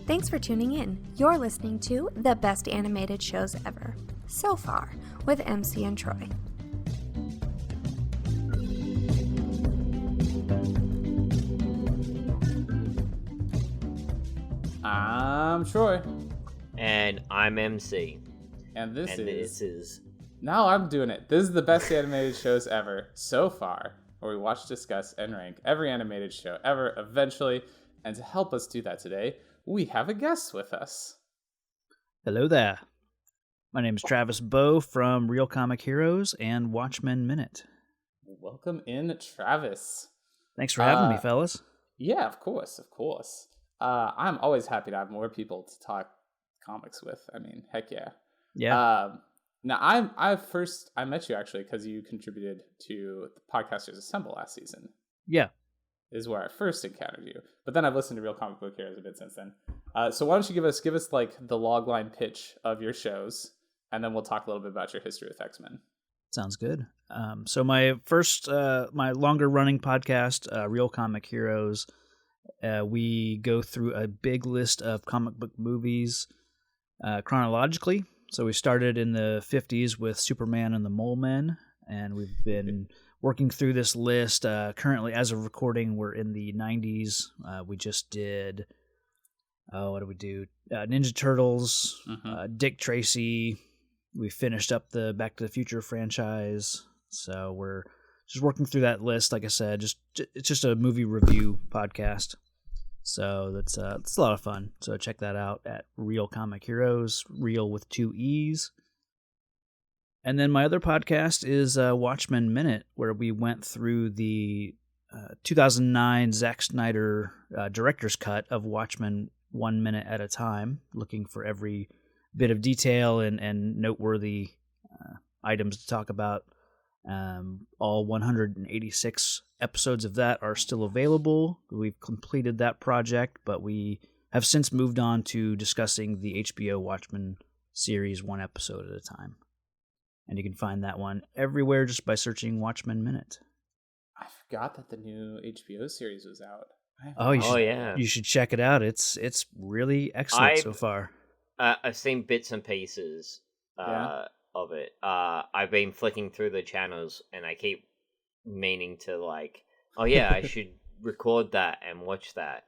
Thanks for tuning in. You're listening to the best animated shows ever, so far, with MC and Troy. I'm Troy. And I'm MC. And this is... Now I'm doing it. This is the best animated shows ever, so far, where we watch, discuss, and rank every animated show ever, eventually. And to help us do that today, we have a guest with us. Hello there. My name is Travis Bowe from Real Comic Heroes and Watchmen Minute. Welcome in, Travis. Thanks for having me, fellas. Yeah, of course. I'm always happy to have more people to talk comics with. I mean, heck yeah. Yeah. Now, I met you actually because you contributed to the Podcasters Assemble last season. Yeah. Is where I first encountered you. But then I've listened to Real Comic Book Heroes a bit since then. So why don't you give us like the logline pitch of your shows, and then we'll talk a little bit about your history with X-Men. Sounds good. So my first, my longer running podcast, Real Comic Heroes, we go through a big list of comic book movies chronologically. So we started in the 50s with Superman and the Mole Men, and we've been working through this list. Currently, as of recording, we're in the 90s. We just did, what did we do? Ninja Turtles, Dick Tracy. We finished up the Back to the Future franchise. So we're just working through that list. Like I said, it's just a movie review podcast. So it's a lot of fun. So check that out at Real Comic Heroes, Real with 2 E's. And then my other podcast is Watchmen Minute, where we went through the 2009 Zack Snyder director's cut of Watchmen 1 minute at a time, looking for every bit of detail and noteworthy items to talk about. All 186 episodes of that are still available. We've completed that project, but we have since moved on to discussing the HBO Watchmen series 1 episode at a time. And you can find that one everywhere just by searching Watchmen Minute. I forgot that the new HBO series was out. You should check it out. It's really excellent so far. I've seen bits and pieces of it. I've been flicking through the channels, and I keep meaning to I should record that and watch that.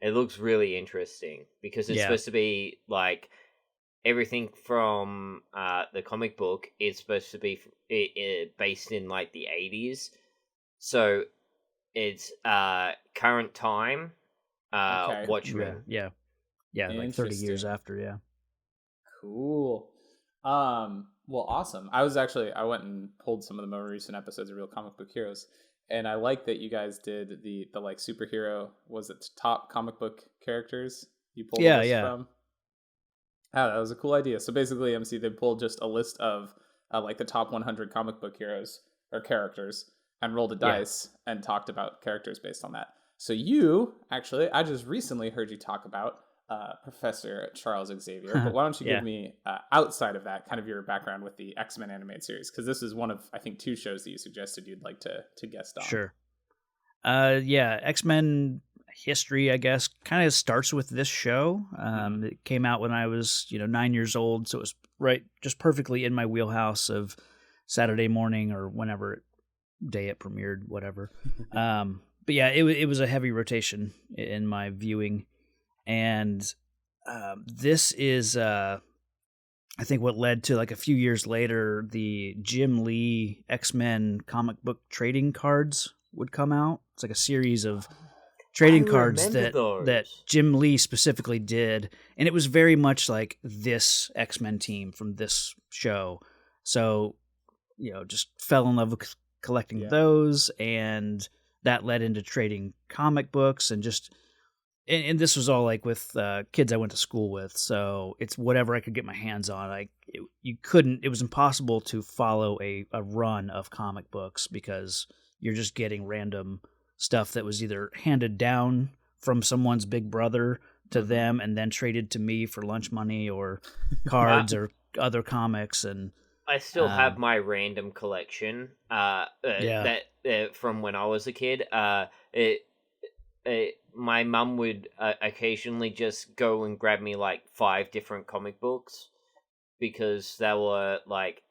It looks really interesting because it's supposed to be like everything from the comic book is supposed to be based in like the 80s, so it's current time. Watchmen. Yeah, like 30 years after. Yeah, cool. Well, awesome. I went and pulled some of the more recent episodes of Real Comic Book Heroes, and I like that you guys did the like superhero, was it top comic book characters you pulled a list from? Oh, that was a cool idea. So basically, MC, they pulled just a list of like the top 100 comic book heroes or characters and rolled a dice and talked about characters based on that. So you, actually, I just recently heard you talk about Professor Charles Xavier, but why don't you give me, outside of that, kind of your background with the X-Men animated series? Because this is one of, I think, 2 shows that you suggested you'd like to guest on. Sure. X-Men history, I guess, kind of starts with this show. It came out when I was, 9 years old, so it was just perfectly in my wheelhouse of Saturday morning or whenever day it premiered, whatever. But yeah, it was a heavy rotation in my viewing. And this is, I think, what led to, like, a few years later, the Jim Lee X-Men comic book trading cards would come out. It's like a series of trading cards that Jim Lee specifically did. And it was very much like this X-Men team from this show. So, just fell in love with collecting those. And that led into trading comic books and just... And this was all like with kids I went to school with, so it's whatever I could get my hands on. It was impossible to follow a run of comic books because you're just getting random stuff that was either handed down from someone's big brother to them and then traded to me for lunch money or cards or other comics. And I still have my random collection that from when I was a kid. my mum would occasionally just go and grab me like 5 different comic books because they were like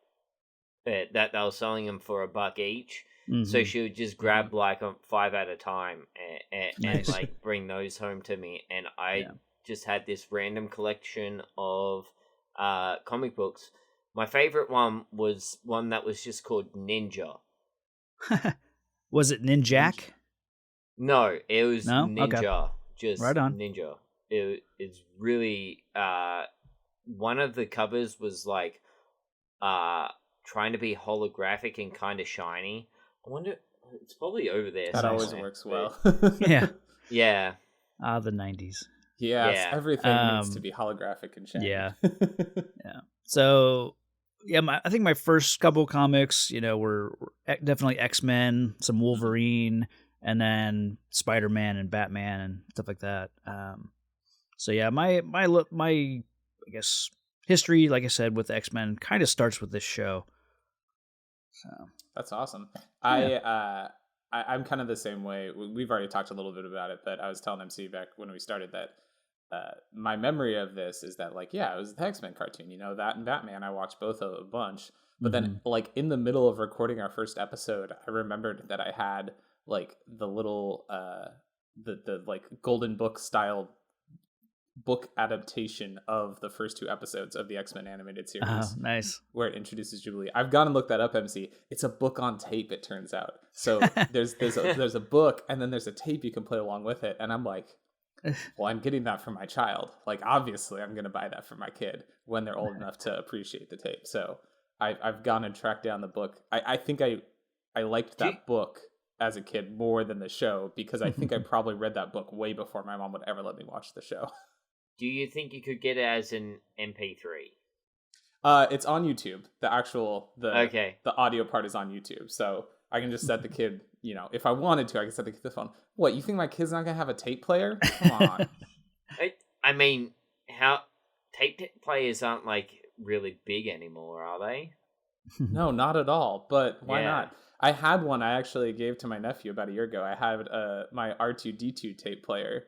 that they were selling them for $1 each. So she would just grab like 5 at a time and like bring those home to me, and I just had this random collection of comic books. My favorite one was one that was just called Ninja. Was it Ninjak? No, it was Ninja. Okay. Just right on. Ninja. It's really one of the covers was like trying to be holographic and kind of shiny. I wonder, it's probably over there. That always works well. Yeah. Yeah. The 90s. Yes, everything needs to be holographic and shiny. Yeah. Yeah. So, I think my first couple comics, were definitely X-Men, some Wolverine, and then Spider-Man and Batman and stuff like that. So yeah, my I guess history, like I said, with X-Men kind of starts with this show. So that's awesome. Yeah. I'm kind of the same way. We've already talked a little bit about it, but I was telling MC back when we started that my memory of this is that, like, it was the X-Men cartoon, that and Batman. I watched both a bunch, but then like in the middle of recording our first episode, I remembered that I had like the little the like golden book style book adaptation of the first 2 episodes of the X-Men animated series. Oh, nice. Where it introduces Jubilee. I've gone and looked that up, MC. It's a book on tape, it turns out. So there's a book, and then there's a tape you can play along with it. And I'm like, well, I'm getting that for my child. Like, obviously, I'm going to buy that for my kid when they're old enough to appreciate the tape. So I've gone and tracked down the book. I think I liked that book as a kid more than the show, because I think I probably read that book way before my mom would ever let me watch the show. Do you think you could get it as an MP3? It's on YouTube. The audio part is on YouTube. So I can just set the kid, if I wanted to, I can set the kid the phone. What, you think my kid's not going to have a tape player? Come on. I mean, how tape players aren't like really big anymore, are they? No, not at all. But why not? I had one I actually gave to my nephew about a year ago. I had my R2-D2 tape player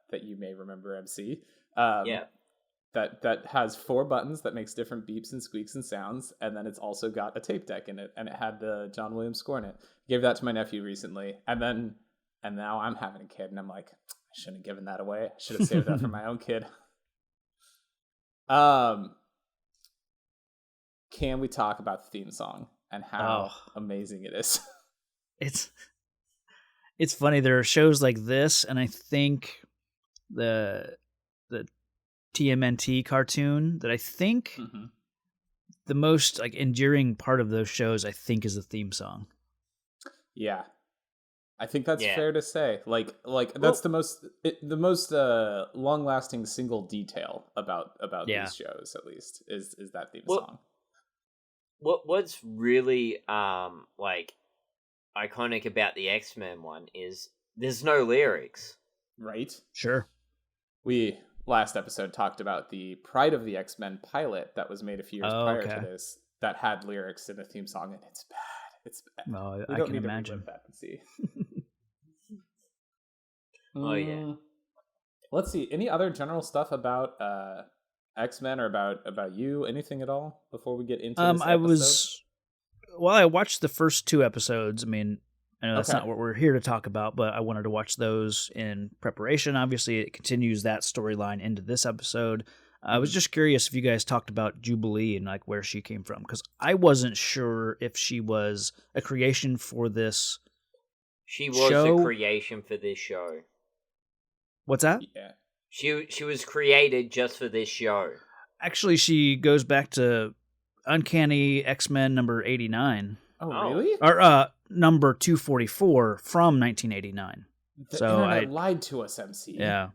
that you may remember, MC. That has 4 buttons that makes different beeps and squeaks and sounds, and then it's also got a tape deck in it, and it had the John Williams score in it. Gave that to my nephew recently, and now I'm having a kid, and I'm like, I shouldn't have given that away. I should have saved that for my own kid. Can we talk about the theme song and how amazing it is? It's funny. There are shows like this, and I think the TMNT cartoon that I think the most like enduring part of those shows, I think, is the theme song. Yeah, I think that's fair to say. Like that's the most long lasting single detail about these shows, at least, is that theme song. What's really like iconic about the X-Men one is there's no lyrics. Right? Sure. We last episode talked about the Pride of the X-Men pilot that was made a few years prior to this that had lyrics in the theme song, and it's bad. It's bad. No, I can imagine that and see. Let's see. Any other general stuff about X-Men or about you? Anything at all before we get into this episode? I watched the first 2 episodes. I mean, I know that's not what we're here to talk about, but I wanted to watch those in preparation. Obviously, it continues that storyline into this episode. I was just curious if you guys talked about Jubilee and like where she came from, because I wasn't sure if she was a creation for this. She was a creation for this show. What's that? Yeah, she was created just for this show. Actually, she goes back to Uncanny X-Men number 89. Oh, really? Or number 244 from 1989. The internet lied to us, MC. Yeah,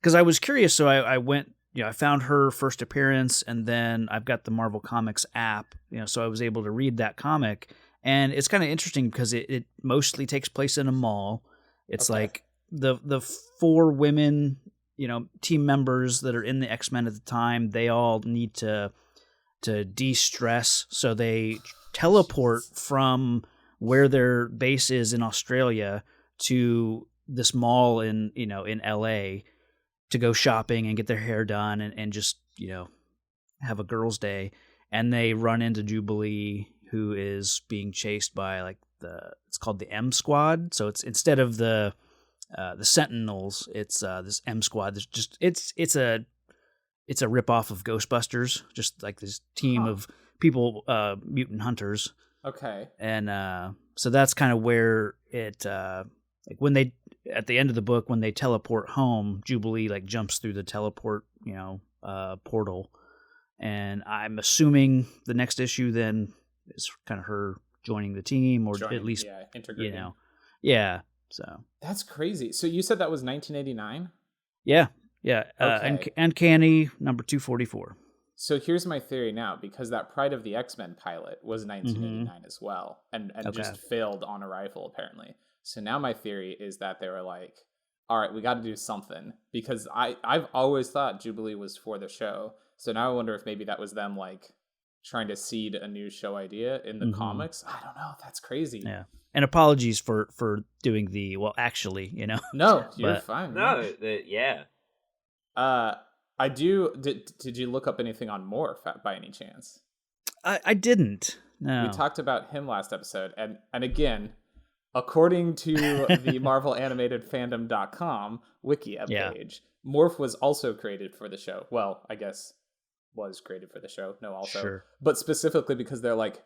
because I was curious, so I went. I found her first appearance, and then I've got the Marvel Comics app. So I was able to read that comic, and it's kind of interesting because it mostly takes place in a mall. It's like the 4 women, team members that are in the X-Men at the time. They all need to de-stress, so they teleport from where their base is in Australia to this mall in LA to go shopping and get their hair done and just, have a girls' day. And they run into Jubilee, who is being chased by like it's called the M Squad. So it's instead of the Sentinels, it's this M Squad. There's just it's a ripoff of Ghostbusters, just like this team of people, mutant hunters. Okay. And so that's kind of where it like when they at the end of the book when they teleport home, Jubilee like jumps through the teleport portal, and I'm assuming the next issue then is kind of her joining the team, or at least integrating. Yeah. So that's crazy. So you said that was 1989? Yeah. Okay. Uncanny number 244. So here's my theory now, because that Pride of the X-Men pilot was 1989 as well, and just failed on arrival apparently. So now my theory is that they were like, all right, we got to do something, because I've always thought Jubilee was for the show. So now I wonder if maybe that was them like trying to seed a new show idea in the comics. I don't know. That's crazy. Yeah. And apologies for doing actually, No, you're fine. No, I do. Did you look up anything on Morph by any chance? I didn't. No. We talked about him last episode, and again, according to the Marvel Animated Fandom.com wiki page, Morph was also created for the show. Well, I guess was created for the show. No, also, sure. But specifically because they're like,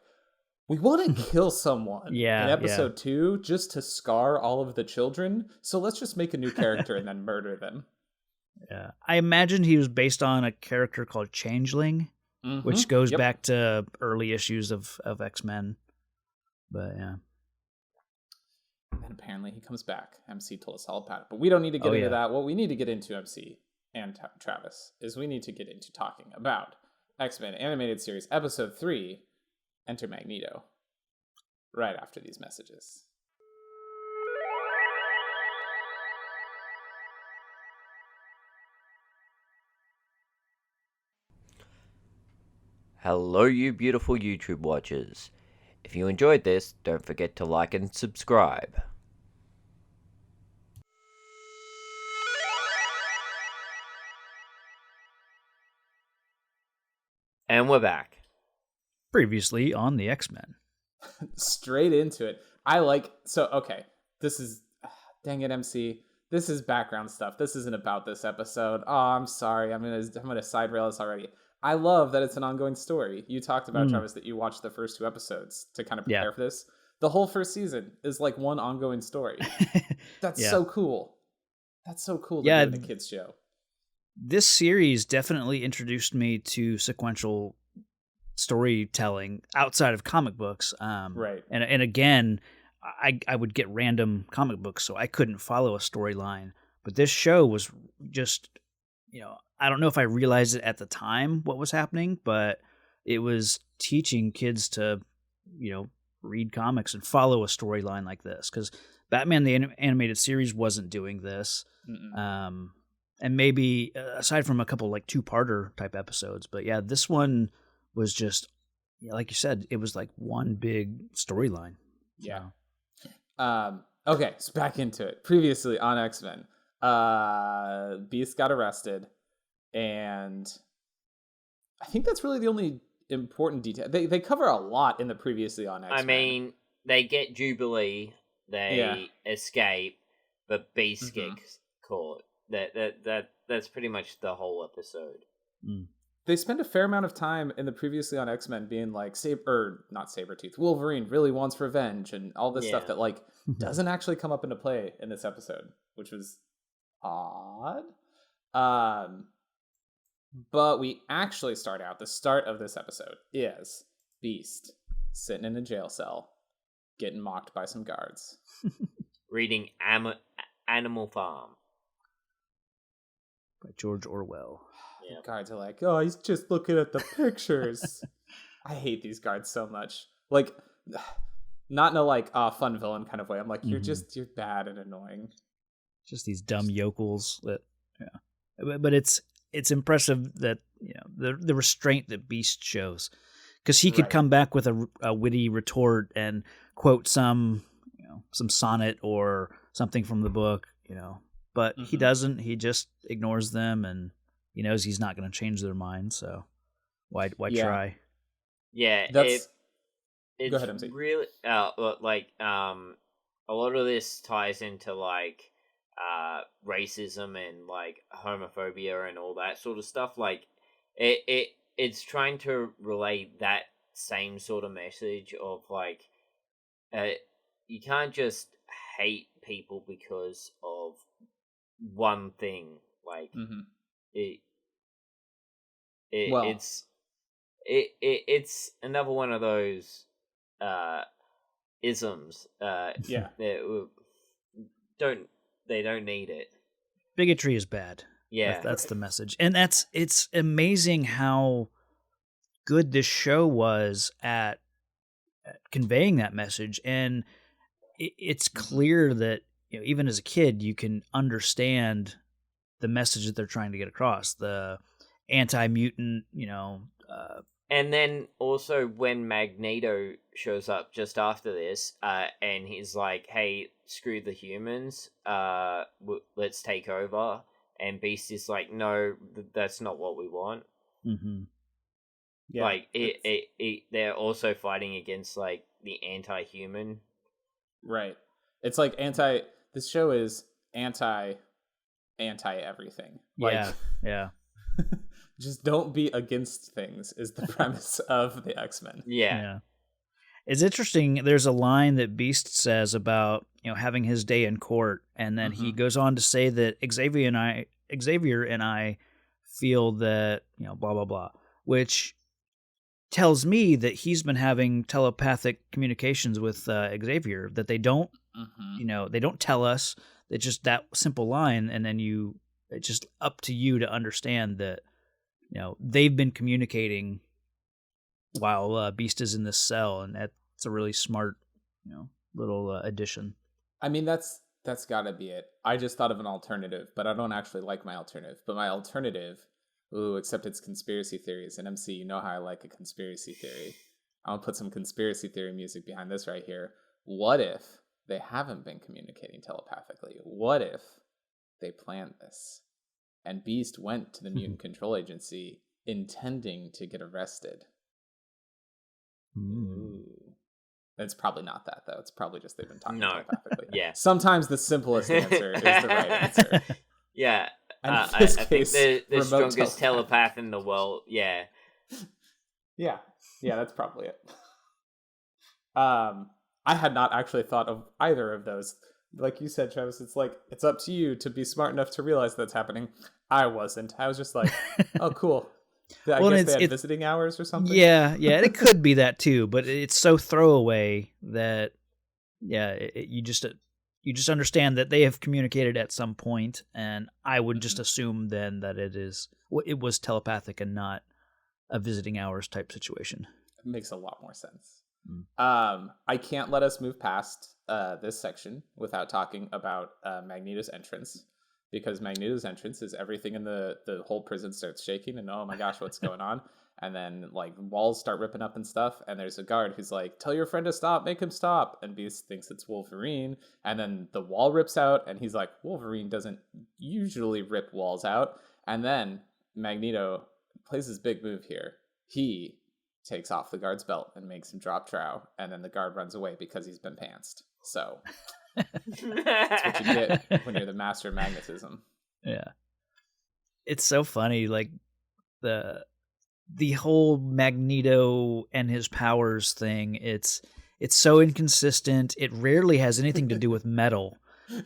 we want to kill someone in episode 2 just to scar all of the children. So let's just make a new character and then murder them. Yeah, I imagine he was based on a character called Changeling, which goes back to early issues of X-Men. But yeah. And apparently he comes back. MC told us all about it. But we don't need to get into that. What we need to get into, MC and Travis, is we need to get into talking about X-Men Animated Series Episode 3, Enter Magneto, right after these messages. Hello, you beautiful YouTube watchers. If you enjoyed this, don't forget to like and subscribe. And we're back. Previously on the X-Men. Straight into it. Okay, this is, dang it, MC. This is background stuff. This isn't about this episode. Oh, I'm sorry. I'm gonna side rail this already. I love that it's an ongoing story. You talked about, Travis, that you watched the first 2 episodes to kind of prepare for this. The whole first season is like one ongoing story. That's so cool. That's so cool to do in a kid's show. This series definitely introduced me to sequential storytelling outside of comic books. Right. And again, I would get random comic books, so I couldn't follow a storyline. But this show was just, I don't know if I realized it at the time what was happening, but it was teaching kids to, read comics and follow a storyline like this. Because Batman the Animated Series wasn't doing this. And maybe, aside from a couple like 2-parter type episodes, but yeah, this one was just, like you said, it was like one big storyline. Yeah. Okay, so back into it. Previously on X-Men, Beast got arrested, and I think that's really the only important detail. They cover a lot in the previously on X-Men. I mean, they get Jubilee, they escape, but Beast gets caught. That's pretty much the whole episode. They spend a fair amount of time in the previously on X-Men being like, not Sabretooth, Wolverine really wants revenge and all this stuff that like doesn't actually come up into play in this episode, which was odd. But we actually the start of this episode is Beast sitting in a jail cell, getting mocked by some guards. Reading Animal Farm. By George Orwell. Yeah. The guards are like, oh, he's just looking at the pictures. I hate these guards so much. Like, not in a like fun villain kind of way. I'm like, you're bad and annoying. Just these dumb yokels that, But it's impressive that the restraint that Beast shows, because he could come back with a witty retort and quote some sonnet or something from the book, But he doesn't. He just ignores them, and he knows he's not going to change their mind. So why try? Yeah, That's... it's Go ahead, MC. really a lot of this ties into like racism and like homophobia and all that sort of stuff. Like it's trying to relay that same sort of message of like you can't just hate people because of one thing. Like it's another one of those isms. They don't need it. Bigotry is bad. Yeah, that's the message, and it's amazing how good this show was at conveying that message. And it's clear that even as a kid, you can understand the message that they're trying to get across. The anti-mutant, and then also when Magneto shows up just after this, and he's like, "Hey, screw the humans, let's take over." And Beast is like, "No, that's not what we want." Mm-hmm. Yeah, like they're also fighting against like the anti-human. Right. It's like this show is anti everything. Like, yeah. Just don't be against things is the premise of the X-Men. Yeah. It's interesting. There's a line that Beast says about having his day in court, and then he goes on to say that Xavier and I feel that blah blah blah, which tells me that he's been having telepathic communications with Xavier. That they don't, they don't tell us. It's just that simple line, and then it's just up to you to understand that they've been communicating while Beast is in this cell, and that's a really smart, little addition. I mean, that's got to be it. I just thought of an alternative, but I don't actually like my alternative. But my alternative, except it's conspiracy theories, and MC, you know how I like a conspiracy theory. I'm gonna put some conspiracy theory music behind this right here. What if they haven't been communicating telepathically? What if they planned this? And Beast went to the Mutant Control Agency intending to get arrested. Ooh. It's probably not that, though. It's probably just they've been talking telepathically. Yeah. Sometimes the simplest answer is the right answer. Yeah. And I think the strongest telepath in the world. Yeah. Yeah, that's probably it. I had not actually thought of either of those. Like you said, Travis, it's like, it's up to you to be smart enough to realize that's happening. I wasn't. I was just like, oh, cool. I guess they had visiting hours or something. Yeah, it could be that too, but it's so throwaway that, you just understand that they have communicated at some point, and I would just assume then that it was telepathic and not a visiting hours type situation. It makes a lot more sense. I can't let us move past this section without talking about Magneto's entrance, because Magneto's entrance is everything in the whole prison starts shaking, and oh my gosh, what's going on? And then like walls start ripping up and stuff, and there's a guard who's like, tell your friend to stop, make him stop. And Beast thinks it's Wolverine, and then the wall rips out, and he's like, Wolverine doesn't usually rip walls out. And then Magneto plays his big move here. He takes off the guard's belt and makes him drop trow, and then the guard runs away because he's been pantsed. So that's what you get when you're the master of magnetism. Yeah. It's so funny, like the whole Magneto and his powers thing, it's so inconsistent. It rarely has anything to do with metal.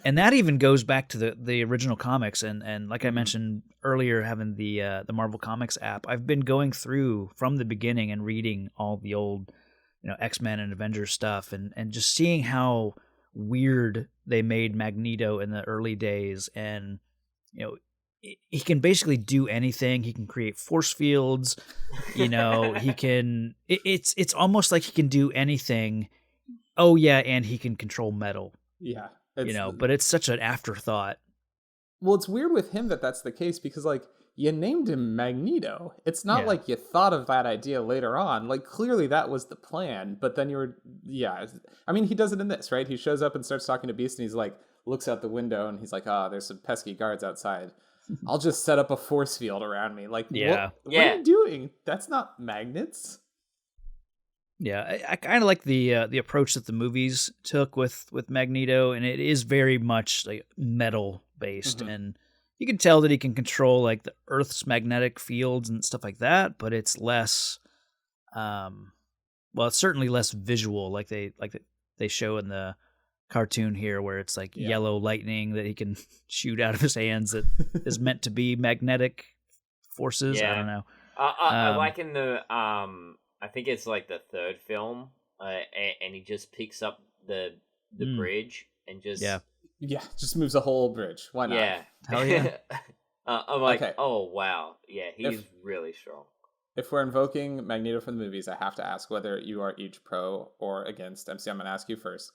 And that even goes back to the original comics, and like I mentioned earlier, having the Marvel Comics app, I've been going through from the beginning and reading all the old X-Men and Avengers stuff, and just seeing how weird they made Magneto in the early days. And he can basically do anything. He can create force fields. He can. It's almost like he can do anything. Oh yeah, and he can control metal. Yeah. But it's such an afterthought. Well, it's weird with him that's the case, because like you named him Magneto. It's not like you thought of that idea later on. Like clearly that was the plan, but then I mean, he does it in this, right? He shows up and starts talking to Beast, and he's like, looks out the window and he's like, there's some pesky guards outside. I'll just set up a force field around me. Like, what are you doing? That's not magnets. Yeah, I kind of like the approach that the movies took with Magneto, and it is very much like metal based, and you can tell that he can control like the Earth's magnetic fields and stuff like that, but it's less, it's certainly less visual, like they show in the cartoon here, where it's like yellow lightning that he can shoot out of his hands that is meant to be magnetic forces. I don't know. I like in the I think it's like the third film, and he just picks up the bridge and just just moves a whole bridge. Why not? Yeah, hell yeah. I'm like, oh wow, yeah, he's really strong. If we're invoking Magneto from the movies, I have to ask whether you are each pro or against. MC, I'm going to ask you first.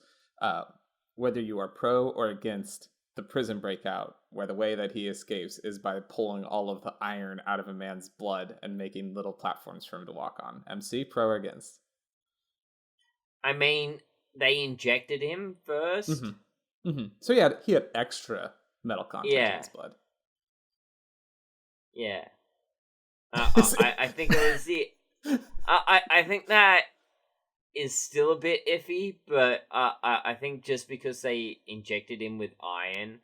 Whether you are pro or against the prison breakout, where the way that he escapes is by pulling all of the iron out of a man's blood and making little platforms for him to walk on. MC, pro or against? I mean, they injected him first. So he had extra metal content in his blood. Yeah. I think it was the... I think that is still a bit iffy, but I think just because they injected him with iron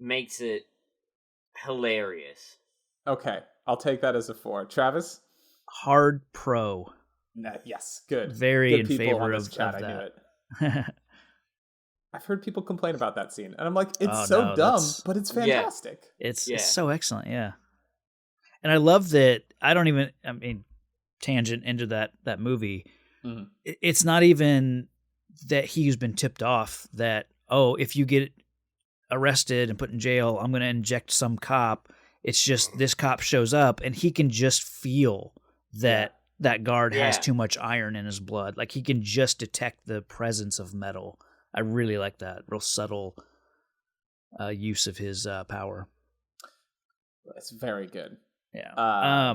makes it hilarious. Okay, I'll take that as a 4. Travis? Hard pro. Yes, good. Very good in favor of chat, that. I knew it. I've heard people complain about that scene, and I'm like, it's dumb, but it's fantastic. It's so excellent, yeah. And I love that, tangent into that movie. It's not even that he's been tipped off that, if you get arrested and put in jail, I'm going to inject some cop. It's just this cop shows up and he can just feel that that guard has too much iron in his blood. Like he can just detect the presence of metal. I really like that real subtle use of his power. It's very good. Yeah.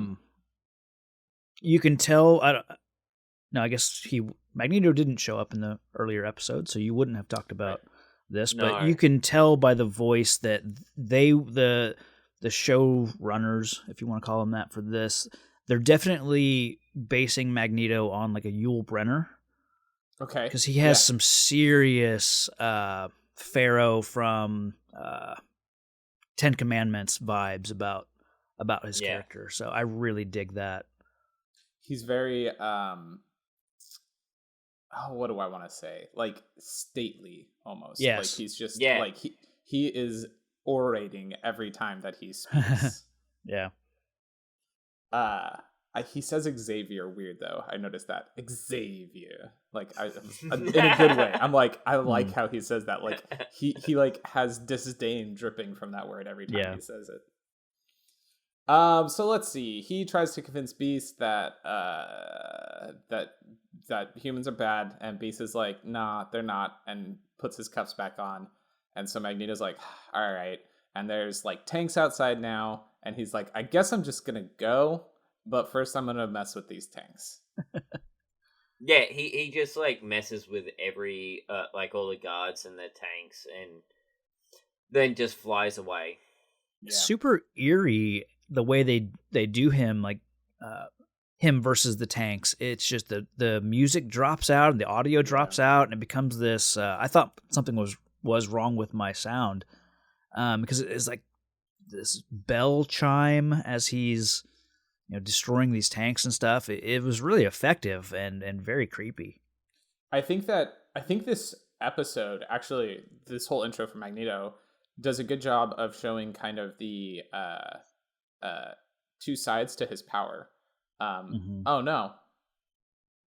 You can tell. I guess Magneto didn't show up in the earlier episode, so you wouldn't have talked about this. No. But you can tell by the voice that the show runners, if you want to call them that, for this, they're definitely basing Magneto on like a Yul Brynner. Okay. Because he has some serious Pharaoh from Ten Commandments vibes about his character. So I really dig that. He's very what do I want to say? Like stately almost. Yes. Like he's just like he is orating every time that he speaks. Yeah. He says Xavier weird though. I noticed that. Xavier. Like in a good way. I'm like, I like how he says that. Like he like has disdain dripping from that word every time he says it. So let's see. He tries to convince Beast that that humans are bad, and Beast is like, nah, they're not, and puts his cuffs back on. And so Magneto's like, all right. And there's like tanks outside now, and he's like, I guess I'm just gonna go, but first I'm gonna mess with these tanks. Yeah, he just like messes with every like all the guards and the tanks, and then just flies away. Yeah. Super eerie the way they do him, like him versus the tanks. It's just the music drops out and the audio drops out, and it becomes this. I thought something was wrong with my sound, because it's like this bell chime as he's destroying these tanks and stuff. It was really effective and very creepy. I think this episode, actually, this whole intro for Magneto, does a good job of showing kind of the two sides to his power. Oh no,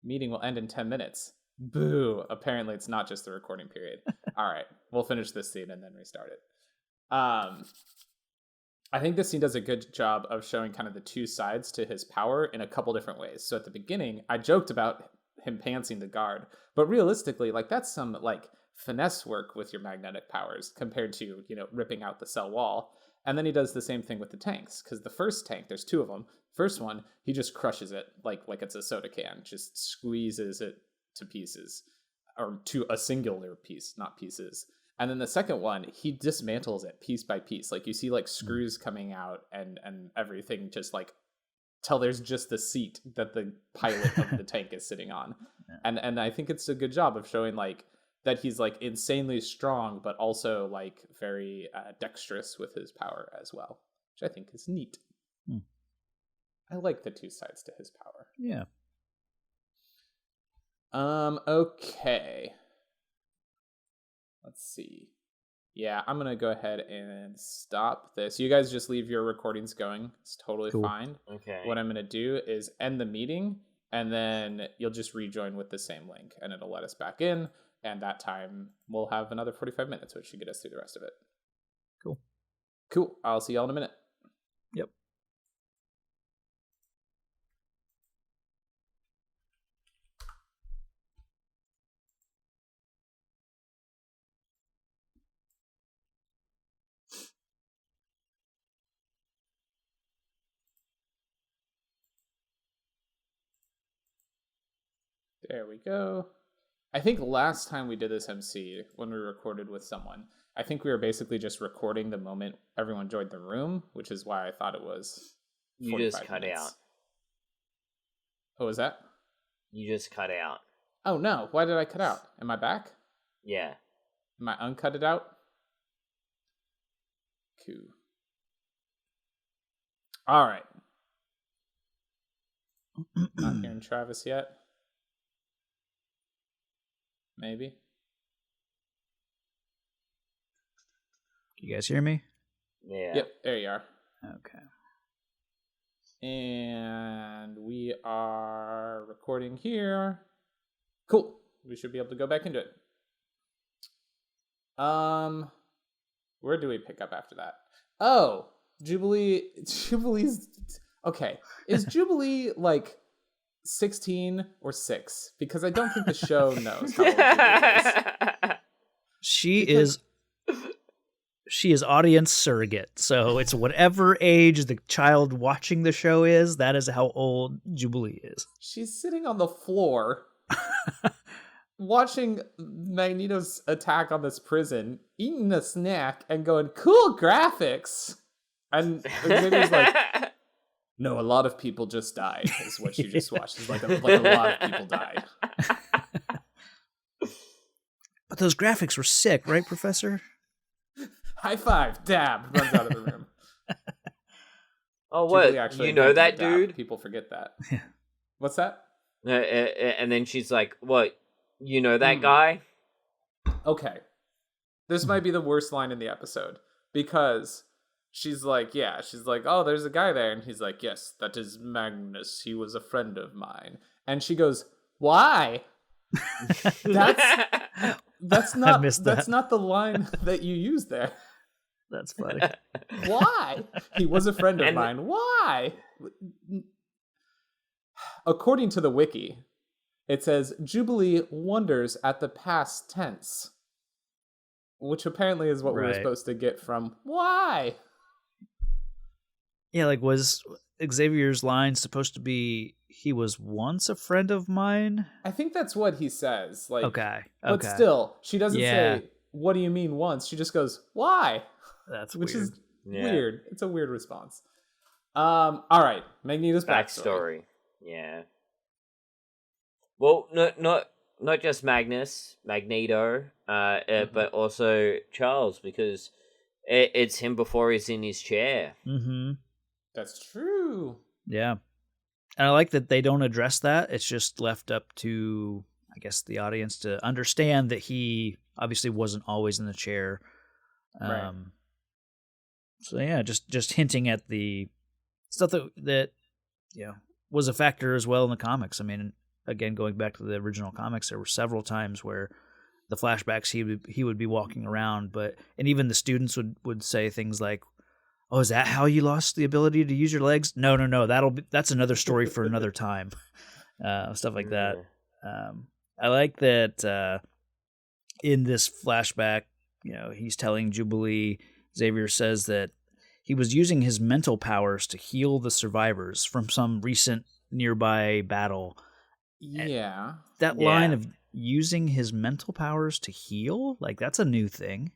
meeting will end in 10 minutes. Boo. Apparently it's not just the recording period. All right, we'll finish this scene and then restart it. I think this scene does a good job of showing kind of the two sides to his power in a couple different ways. So at the beginning, I joked about him pantsing the guard, but realistically, like that's some like finesse work with your magnetic powers compared to, ripping out the cell wall. And then he does the same thing with the tanks, because the first tank, there's two of them. First one, he just crushes it like it's a soda can, just squeezes it to pieces, or to a singular piece, not pieces. And then the second one, he dismantles it piece by piece. Like you see like screws coming out and everything, just like till there's just the seat that the pilot of the tank is sitting on. And I think it's a good job of showing like that he's like insanely strong, but also like very dexterous with his power as well, which I think is neat. I like the two sides to his power. Yeah. Okay. Let's see. Yeah, I'm gonna go ahead and stop this. You guys just leave your recordings going. It's totally fine. Okay. What I'm gonna do is end the meeting, and then you'll just rejoin with the same link, and it'll let us back in. And that time we'll have another 45 minutes, which should get us through the rest of it. Cool. I'll see y'all in a minute. Yep. There we go. I think last time we did this MC, when we recorded with someone, I think we were basically just recording the moment everyone joined the room, which is why I thought it was 45 You just cut minutes. out. What was that? You just cut out. Oh no, why did I cut out? Am I back? Yeah. Am I uncutted out? Cool. All right. Not hearing Travis yet. Maybe. You guys hear me? Yeah. Yep, there you are. Okay. And we are recording here. Cool. We should be able to go back into it. Where do we pick up after that? Oh, Jubilee's okay. Is Jubilee like 16 or 6? Because I don't think the show knows how old Jubilee is. She is audience surrogate. So it's whatever age the child watching the show is, that is how old Jubilee is. She's sitting on the floor watching Magneto's attack on this prison, eating a snack and going, cool graphics. And Xavier's like, no, a lot of people just died, is what she just watched. It's like a lot of people died. But those graphics were sick, right, Professor? High five, dab, runs out of the room. Oh, what? You know that dab. dude? People forget that. What's that? And then she's like, what? You know that guy? Okay. This might be the worst line in the episode. Because she's like, oh, there's a guy there. And he's like, yes, that is Magnus. He was a friend of mine. And she goes, why? That's not the line that you use there. That's funny. Why? He was a friend of mine. Why? According to the wiki, it says Jubilee wonders at the past tense, which apparently is what we were supposed to get from why. Yeah, like was Xavier's line supposed to be he was once a friend of mine? I think that's what he says. Like, okay. But still, she doesn't say, what do you mean once? She just goes, why? That's Which weird. is weird. It's a weird response. All right. Magneto's backstory. Yeah. Well, not just Magneto, but also Charles, because it's him before he's in his chair. Mm-hmm. That's true. Yeah. And I like that they don't address that. It's just left up to, I guess, the audience to understand that he obviously wasn't always in the chair. Right. So yeah, just hinting at the stuff that was a factor as well in the comics. I mean, again, going back to the original comics, there were several times where the flashbacks he would be walking around, and even the students would say things like, "Oh, is that how you lost the ability to use your legs?" No. That's another story for another time. Stuff like that. I like that in this flashback, he's telling Jubilee. Xavier says that he was using his mental powers to heal the survivors from some recent nearby battle. Yeah. Line of using his mental powers to heal? Like, that's a new thing.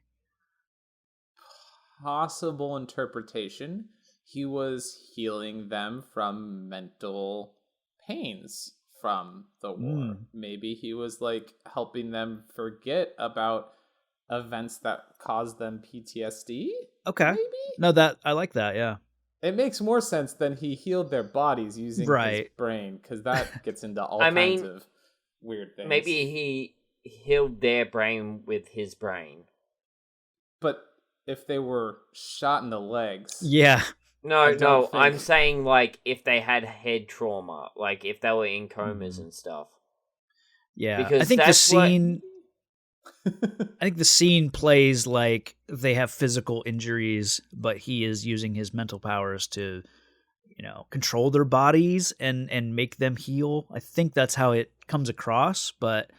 Possible interpretation. He was healing them from mental pains from the war. Maybe he was like helping them forget about events that caused them PTSD. Okay. Maybe? No, that I like that, yeah. It makes more sense than he healed their bodies using his brain, because that gets into all kinds of weird things. Maybe he healed their brain with his brain. But if they were shot in the legs... Yeah. No, I'm saying, like, if they had head trauma, like, if they were in comas and stuff. Yeah, because I think the scene... I think the scene plays like they have physical injuries, but he is using his mental powers to, control their bodies and make them heal. I think that's how it comes across, but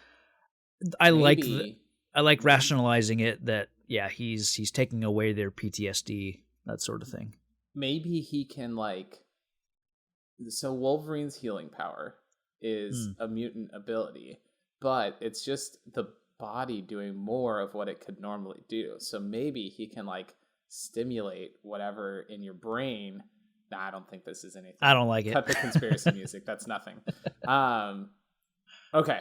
I like rationalizing it that, yeah, he's taking away their PTSD, that sort of thing. Maybe he can, so Wolverine's healing power is a mutant ability, but it's just the body doing more of what it could normally do. So maybe he can stimulate whatever in your brain. Nah, I don't think this is anything. I don't like it. Cut the conspiracy music. That's nothing. Okay.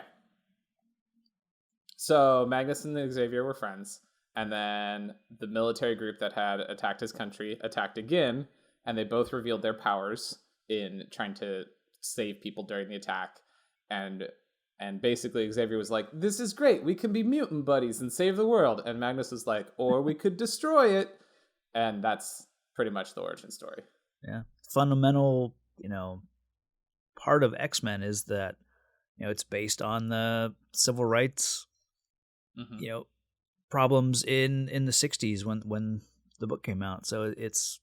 So Magnus and Xavier were friends, and then the military group that had attacked his country attacked again, and they both revealed their powers in trying to save people during the attack. And basically Xavier was like, this is great, we can be mutant buddies and save the world. And Magnus was like, or we could destroy it. And that's pretty much the origin story. Yeah. Fundamental, part of X-Men is that, it's based on the civil rights, problems in the 60s when the book came out. So it's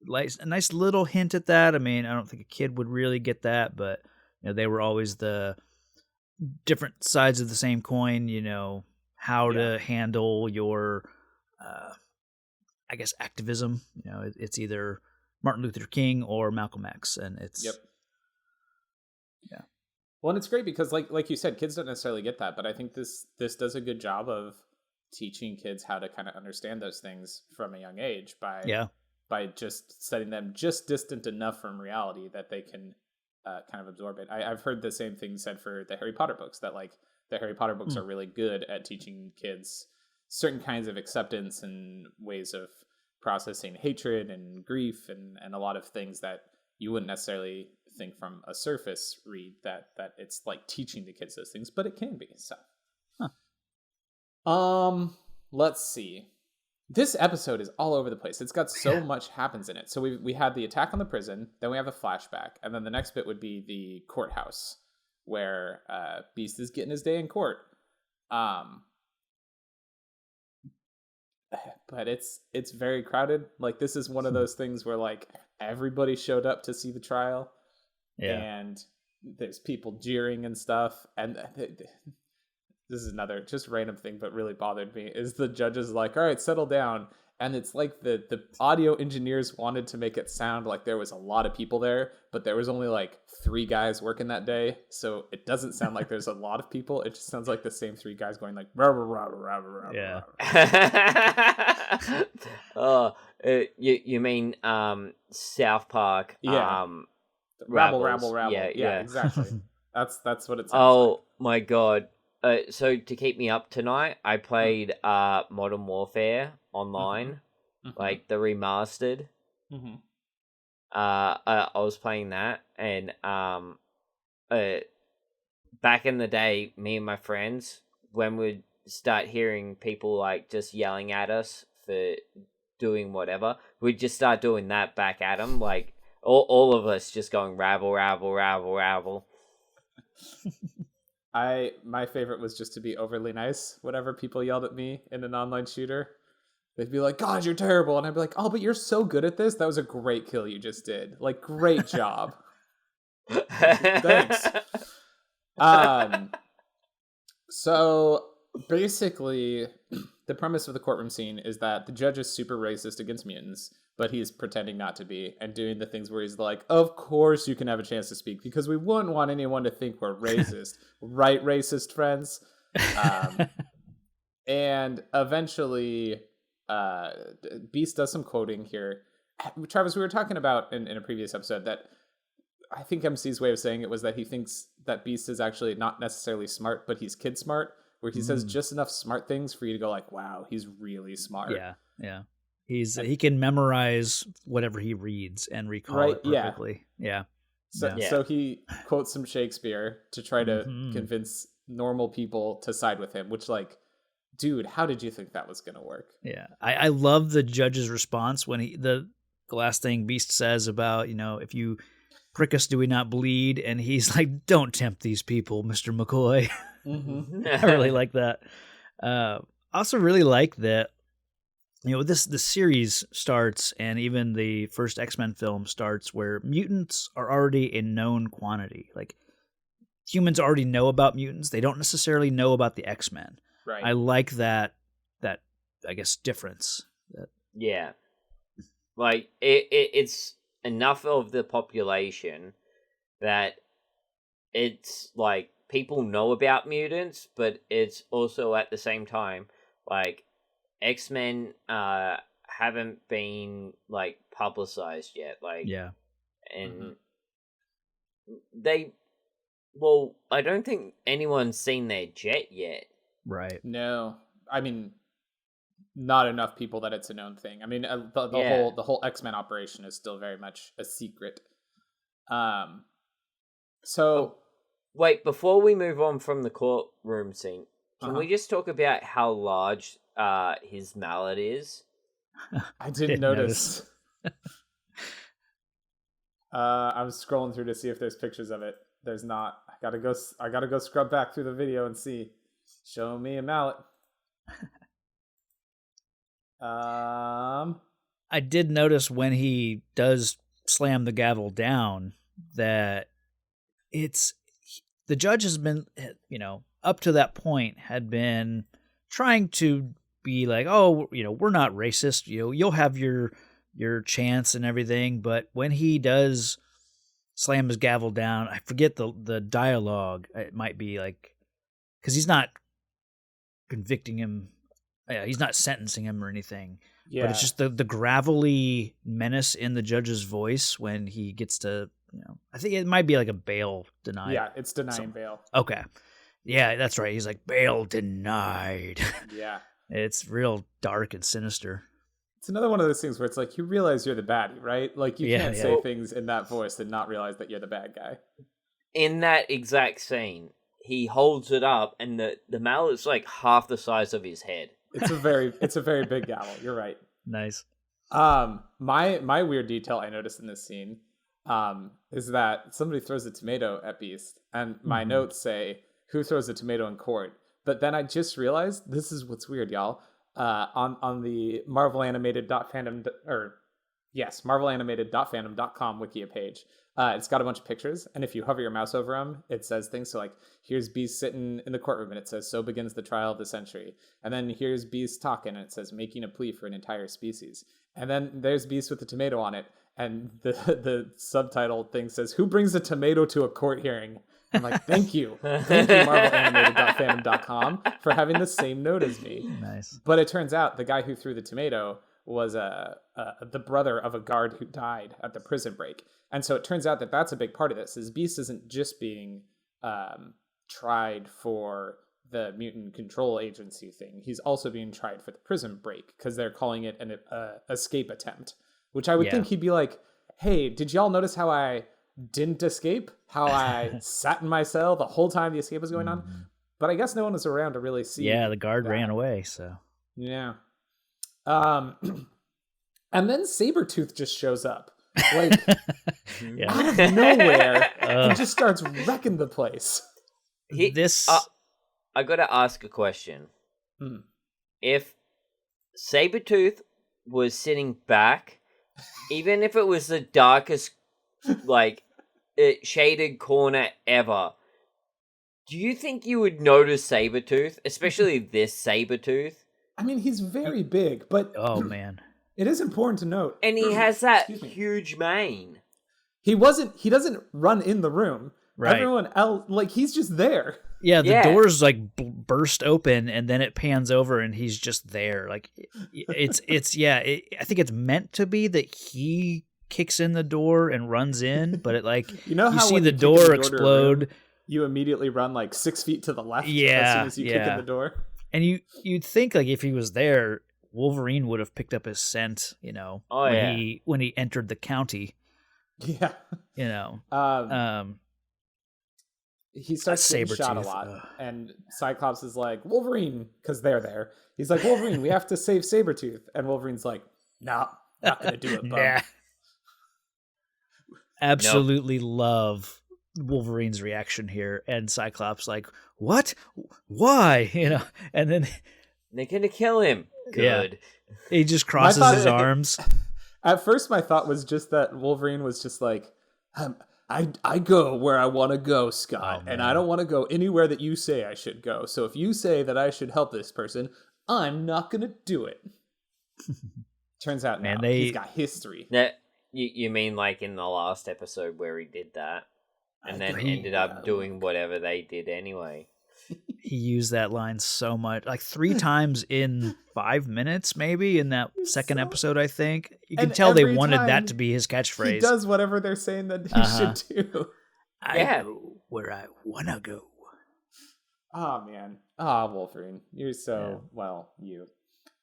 like a nice little hint at that. I mean, I don't think a kid would really get that, but they were always the different sides of the same coin, how to handle your, I guess, activism. It's either Martin Luther King or Malcolm X, and it's... Yep. Yeah. Well, and it's great because, like you said, kids don't necessarily get that, but I think this does a good job of teaching kids how to kind of understand those things from a young age by just setting them just distant enough from reality that they can kind of absorb it. I've heard the same thing said for the Harry Potter books, that the Harry Potter books are really good at teaching kids certain kinds of acceptance and ways of processing hatred and grief and a lot of things that you wouldn't necessarily think from a surface read that it's like teaching the kids those things, but it can be. So, let's see. This episode is all over the place. It's got so much happens in it. So we had the attack on the prison, then we have a flashback, and then the next bit would be the courthouse, where Beast is getting his day in court. But it's very crowded. Like, this is one of those things where everybody showed up to see the trial, and there's people jeering and stuff, and this is another just random thing, but really bothered me, is the judge is like, all right, settle down. And it's like the audio engineers wanted to make it sound like there was a lot of people there, but there was only 3 guys working that day. So it doesn't sound like there's a lot of people. It just sounds like the same 3 guys going rah, rah, rah, rah, rah, yeah. Oh, you mean South Park? Yeah. Rabble. Yeah, exactly. That's what it sounds like. Oh my God. So to keep me up tonight, I played Modern Warfare online, the remastered. I was playing that, and back in the day, me and my friends, when we'd start hearing people just yelling at us for doing whatever, we'd just start doing that back at them, all of us just going rabble, rabble, rabble, rabble. My favorite was just to be overly nice whenever people yelled at me in an online shooter. They'd be like, God, you're terrible. And I'd be like, oh, but you're so good at this. That was a great kill you just did. Great job. Thanks. So basically, the premise of the courtroom scene is that the judge is super racist against mutants, but he's pretending not to be and doing the things where he's like, of course you can have a chance to speak because we wouldn't want anyone to think we're racist. Right, racist friends? And eventually Beast does some quoting here. Travis, we were talking about in a previous episode that I think MC's way of saying it was that he thinks that Beast is actually not necessarily smart, but he's kid smart, where he says just enough smart things for you to go like, wow, he's really smart. Yeah. He can memorize whatever he reads and recall it perfectly. Yeah. So he quotes some Shakespeare to try to convince normal people to side with him, which, like, dude, how did you think that was going to work? Yeah. I love the judge's response when the last thing Beast says about, if you prick us, do we not bleed? And he's like, don't tempt these people, Mr. McCoy. I really like that. I also really like that, the series starts, and even the first X-Men film starts, where mutants are already a known quantity. Like, humans already know about mutants. They don't necessarily know about the X-Men. Right. I like that I guess, difference. Yeah. Like, it's enough of the population that it's like people know about mutants, but it's also at the same time like X-Men haven't been like publicized yet. Like, and I don't think anyone's seen their jet yet. Right. No, I mean, not enough people that it's a known thing. I mean, the whole X-Men operation is still very much a secret. So wait, before we move on from the courtroom scene, can we just talk about how large his mallet is? I didn't notice. I was scrolling through to see if there's pictures of it. There's not. I gotta go scrub back through the video and see. Show me a mallet. I did notice when he does slam the gavel down that the judge has been, up to that point had been trying to be like, oh, we're not racist. You'll have your chance and everything. But when he does slam his gavel down, I forget the dialogue. It might be like, because he's not convicting him. Yeah, he's not sentencing him or anything. Yeah. But it's just the gravelly menace in the judge's voice when he gets to, I think it might be like a bail denied. Yeah, it's denying bail. Okay. Yeah, that's right. He's like, bail denied. Yeah. It's real dark and sinister. It's another one of those things where it's like, you realize you're the baddie, right? Like, you can't say things in that voice and not realize that you're the bad guy. In that exact scene, he holds it up and the mallet's like half the size of his head. It's a very big gavel. You're right. Nice. My weird detail I noticed in this scene is that somebody throws a tomato at Beast, and my notes say, "Who throws a tomato in court?" But then I just realized this is what's weird, y'all. On the marvelanimated.fandom.com Wikia page, it's got a bunch of pictures, and if you hover your mouse over them, it says things. So like, here's Beast sitting in the courtroom, and it says, "So begins the trial of the century." And then here's Beast talking, and it says, "Making a plea for an entire species." And then there's Beast with the tomato on it, and the subtitle thing says, "Who brings a tomato to a court hearing?" I'm like, thank you, marvelanimated.fandom.com for having the same note as me. Nice. But it turns out the guy who threw the tomato was the brother of a guard who died at the prison break. And so it turns out that that's a big part of this, is Beast isn't just being tried for the mutant control agency thing. He's also being tried for the prison break because they're calling it an escape attempt, which I would think he'd be like, hey, did y'all notice how I didn't escape? How I sat in my cell the whole time the escape was going on? But I guess no one was around to really see. Yeah, the guard ran away, so. Yeah. And then Sabretooth just shows up. Like, out of nowhere, and just starts wrecking the place. I gotta ask a question. If Sabretooth was sitting back, even if it was the darkest, like, shaded corner ever, do you think you would notice Sabretooth? Especially this Sabretooth? I mean, he's very big, but... Oh, man. It is important to note. And he has that Excuse me. huge mane. He doesn't run in the room. Right. Everyone else, like, he's just there. Yeah, the Yeah. doors like burst open, and then it pans over, and he's just there. Like, I think it's meant to be that he kicks in the door and runs in, but it like You know how see when the you kick in door to a room, explode. you immediately run like 6 feet to the left as Yeah, soon as you kick in yeah. the door. And you'd think like if he was there, Wolverine would have picked up his scent, Oh, when he entered the county, Yeah. He starts getting shot a Sabretooth, lot, and Cyclops is like, Wolverine, because they're there. He's like, Wolverine, we have to save Sabretooth. And Wolverine's like, nah, not going to do it, bud. Nah. Absolutely love Wolverine's reaction here, and Cyclops like, what? Why? And then They're gonna kill him. Good. he just crosses his arms. At first, my thought was just that Wolverine was just like, I go where I want to go, Scott, and I don't want to go anywhere that you say I should go. So if you say that I should help this person, I'm not going to do it. Turns out, now he's got history. That you mean like in the last episode where he did that, and then ended up doing whatever they did anyway. He used that line so much, like 3 times in 5 minutes, maybe in that second episode. I think you can tell they wanted that to be his catchphrase. He does whatever they're saying that he should do. I go where I wanna go. Oh man, Wolverine, you're so you.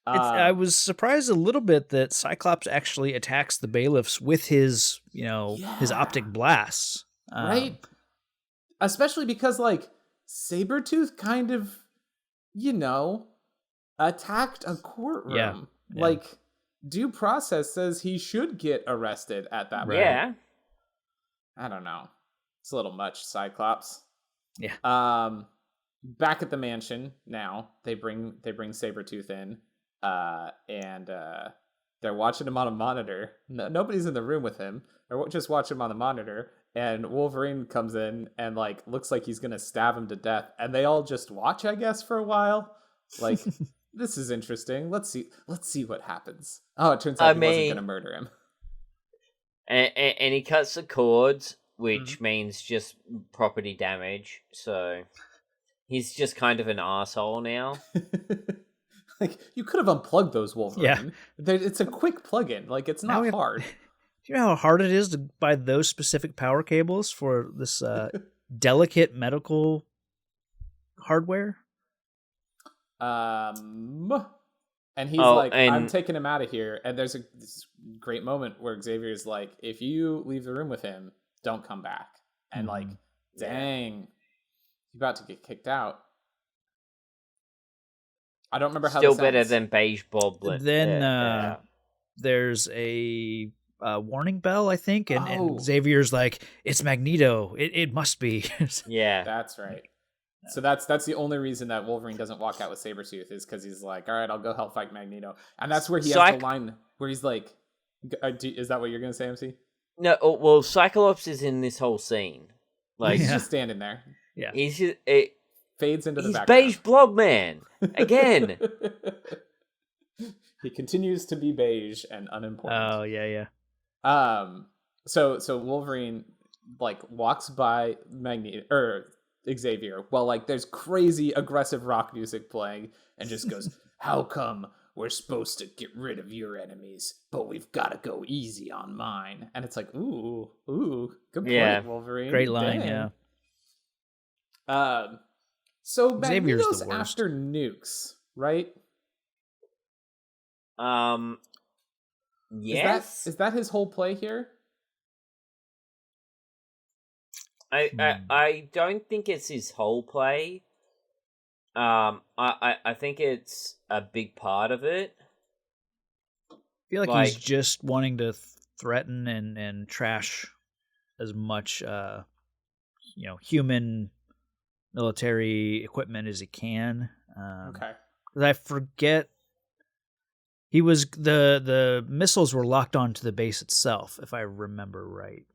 I was surprised a little bit that Cyclops actually attacks the bailiffs with his, his optic blasts, right? Especially because like Sabretooth kind of, attacked a courtroom. Yeah. Like, due process says he should get arrested at that point. Yeah. I don't know. It's a little much, Cyclops. Yeah. Back at the mansion now, they bring Sabretooth in, and they're watching him on a monitor. Nobody's in the room with him. They're just watching him on the monitor. And Wolverine comes in and like looks like he's gonna stab him to death, and they all just watch, I guess, for a while. Like, this is interesting. Let's see what happens. Oh, it turns out he wasn't gonna murder him. And he cuts the cords, which means just property damage. So he's just kind of an asshole now. Like, you could have unplugged those, Wolverine. Yeah. It's a quick plug-in. Like, it's not hard. Do you know how hard it is to buy those specific power cables for this delicate medical hardware? And he's I'm taking him out of here. And there's this great moment where Xavier's like, if you leave the room with him, don't come back. And like, dang, he's about to get kicked out. I don't remember how Still this better ends. than Beige Boblin. Then there's a warning bell, I think, and Xavier's like, it's Magneto. It must be. Yeah. That's right. So that's the only reason that Wolverine doesn't walk out with Sabretooth is because he's like, all right, I'll go help fight Magneto. And that's where he has the line where he's like, is that what you're going to say, MC? No, well, Cyclops is in this whole scene. Like, He's just standing there. Yeah. He's just, Fades into the he's background. Beige Blob Man. Again. He continues to be beige and unimportant. Oh, yeah. So Wolverine like walks by Xavier while like there's crazy aggressive rock music playing and just goes, "How come we're supposed to get rid of your enemies, but we've got to go easy on mine?" And it's like, ooh, good point, Wolverine. Great line, Dang. So Xavier's Magneto's the worst. after nukes, right? Yes. Is that his whole play here? I don't think it's his whole play. I think it's a big part of it. I feel like he's just wanting to threaten and trash as much human military equipment as he can. Okay. I forget he was the missiles were locked onto the base itself, if I remember right.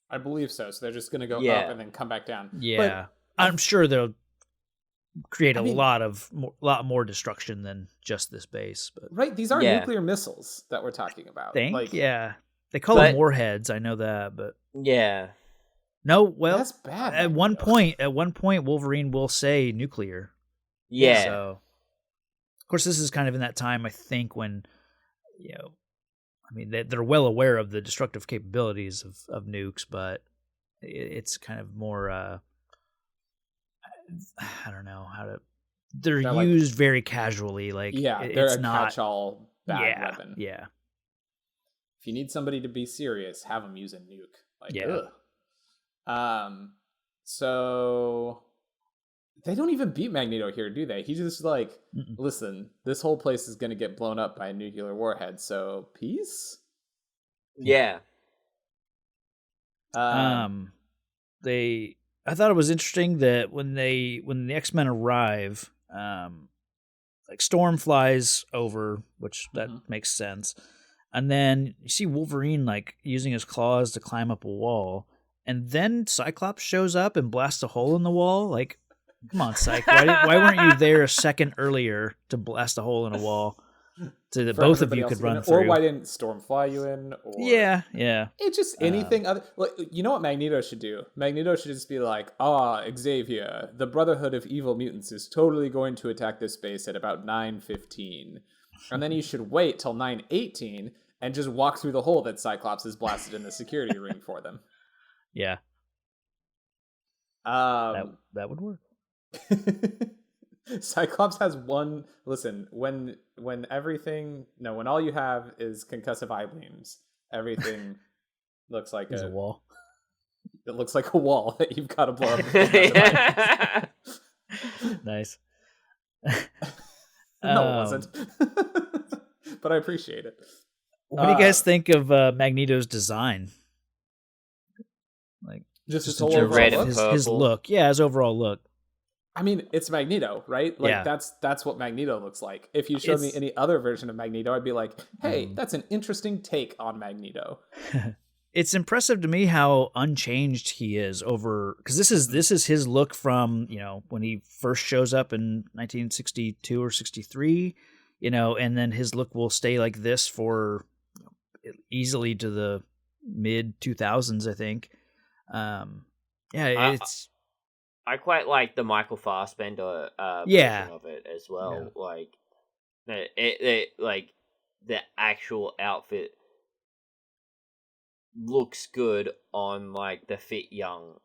I believe so. So they're just going to go up and then come back down. Yeah. I'm sure they'll create a lot more destruction than just this base. But right, these are nuclear missiles that we're talking about. They call them warheads. I know that, but no. Well, that's bad. At one point, Wolverine will say nuclear. Yeah. So, of course, this is kind of in that time, I think, when they're well aware of the destructive capabilities of nukes, but it's kind of more. I don't know how to. They're used very casually. They're it's a not catch-all bad weapon. Yeah. If you need somebody to be serious, have them use a nuke. So they don't even beat Magneto here, do they? He's just like, listen, this whole place is going to get blown up by a nuclear warhead. So peace. Yeah. I thought it was interesting that when the X-Men arrive, Storm flies over, which that makes sense. And then you see Wolverine using his claws to climb up a wall, and then Cyclops shows up and blasts a hole in the wall. Come on, Cyc, why weren't you there a second earlier to blast a hole in a wall so that both of you could run through? Or why didn't Storm fly you in? Or... Yeah. It's just anything other. You know what Magneto should do? Magneto should just be like, Xavier, the Brotherhood of Evil Mutants is totally going to attack this base at about 9:15. And then you should wait till 9:18 and just walk through the hole that Cyclops has blasted in the security ring for them. Yeah. That would work. Cyclops has one. Listen, when all you have is concussive eye beams, everything looks like a wall. It looks like a wall that you've got to blow up. Nice. No, it wasn't. But I appreciate it. What do you guys think of Magneto's design? Just his whole red look? His look. Yeah, his overall look. I mean, it's Magneto, right? That's what Magneto looks like. If you showed me any other version of Magneto, I'd be like, hey, that's an interesting take on Magneto. It's impressive to me how unchanged he is because this is his look from, when he first shows up in 1962 or 63, and then his look will stay like this for easily to the mid 2000s, I think. It's. I quite like the Michael Fassbender version of it as well. Yeah. The actual outfit looks good on the fit young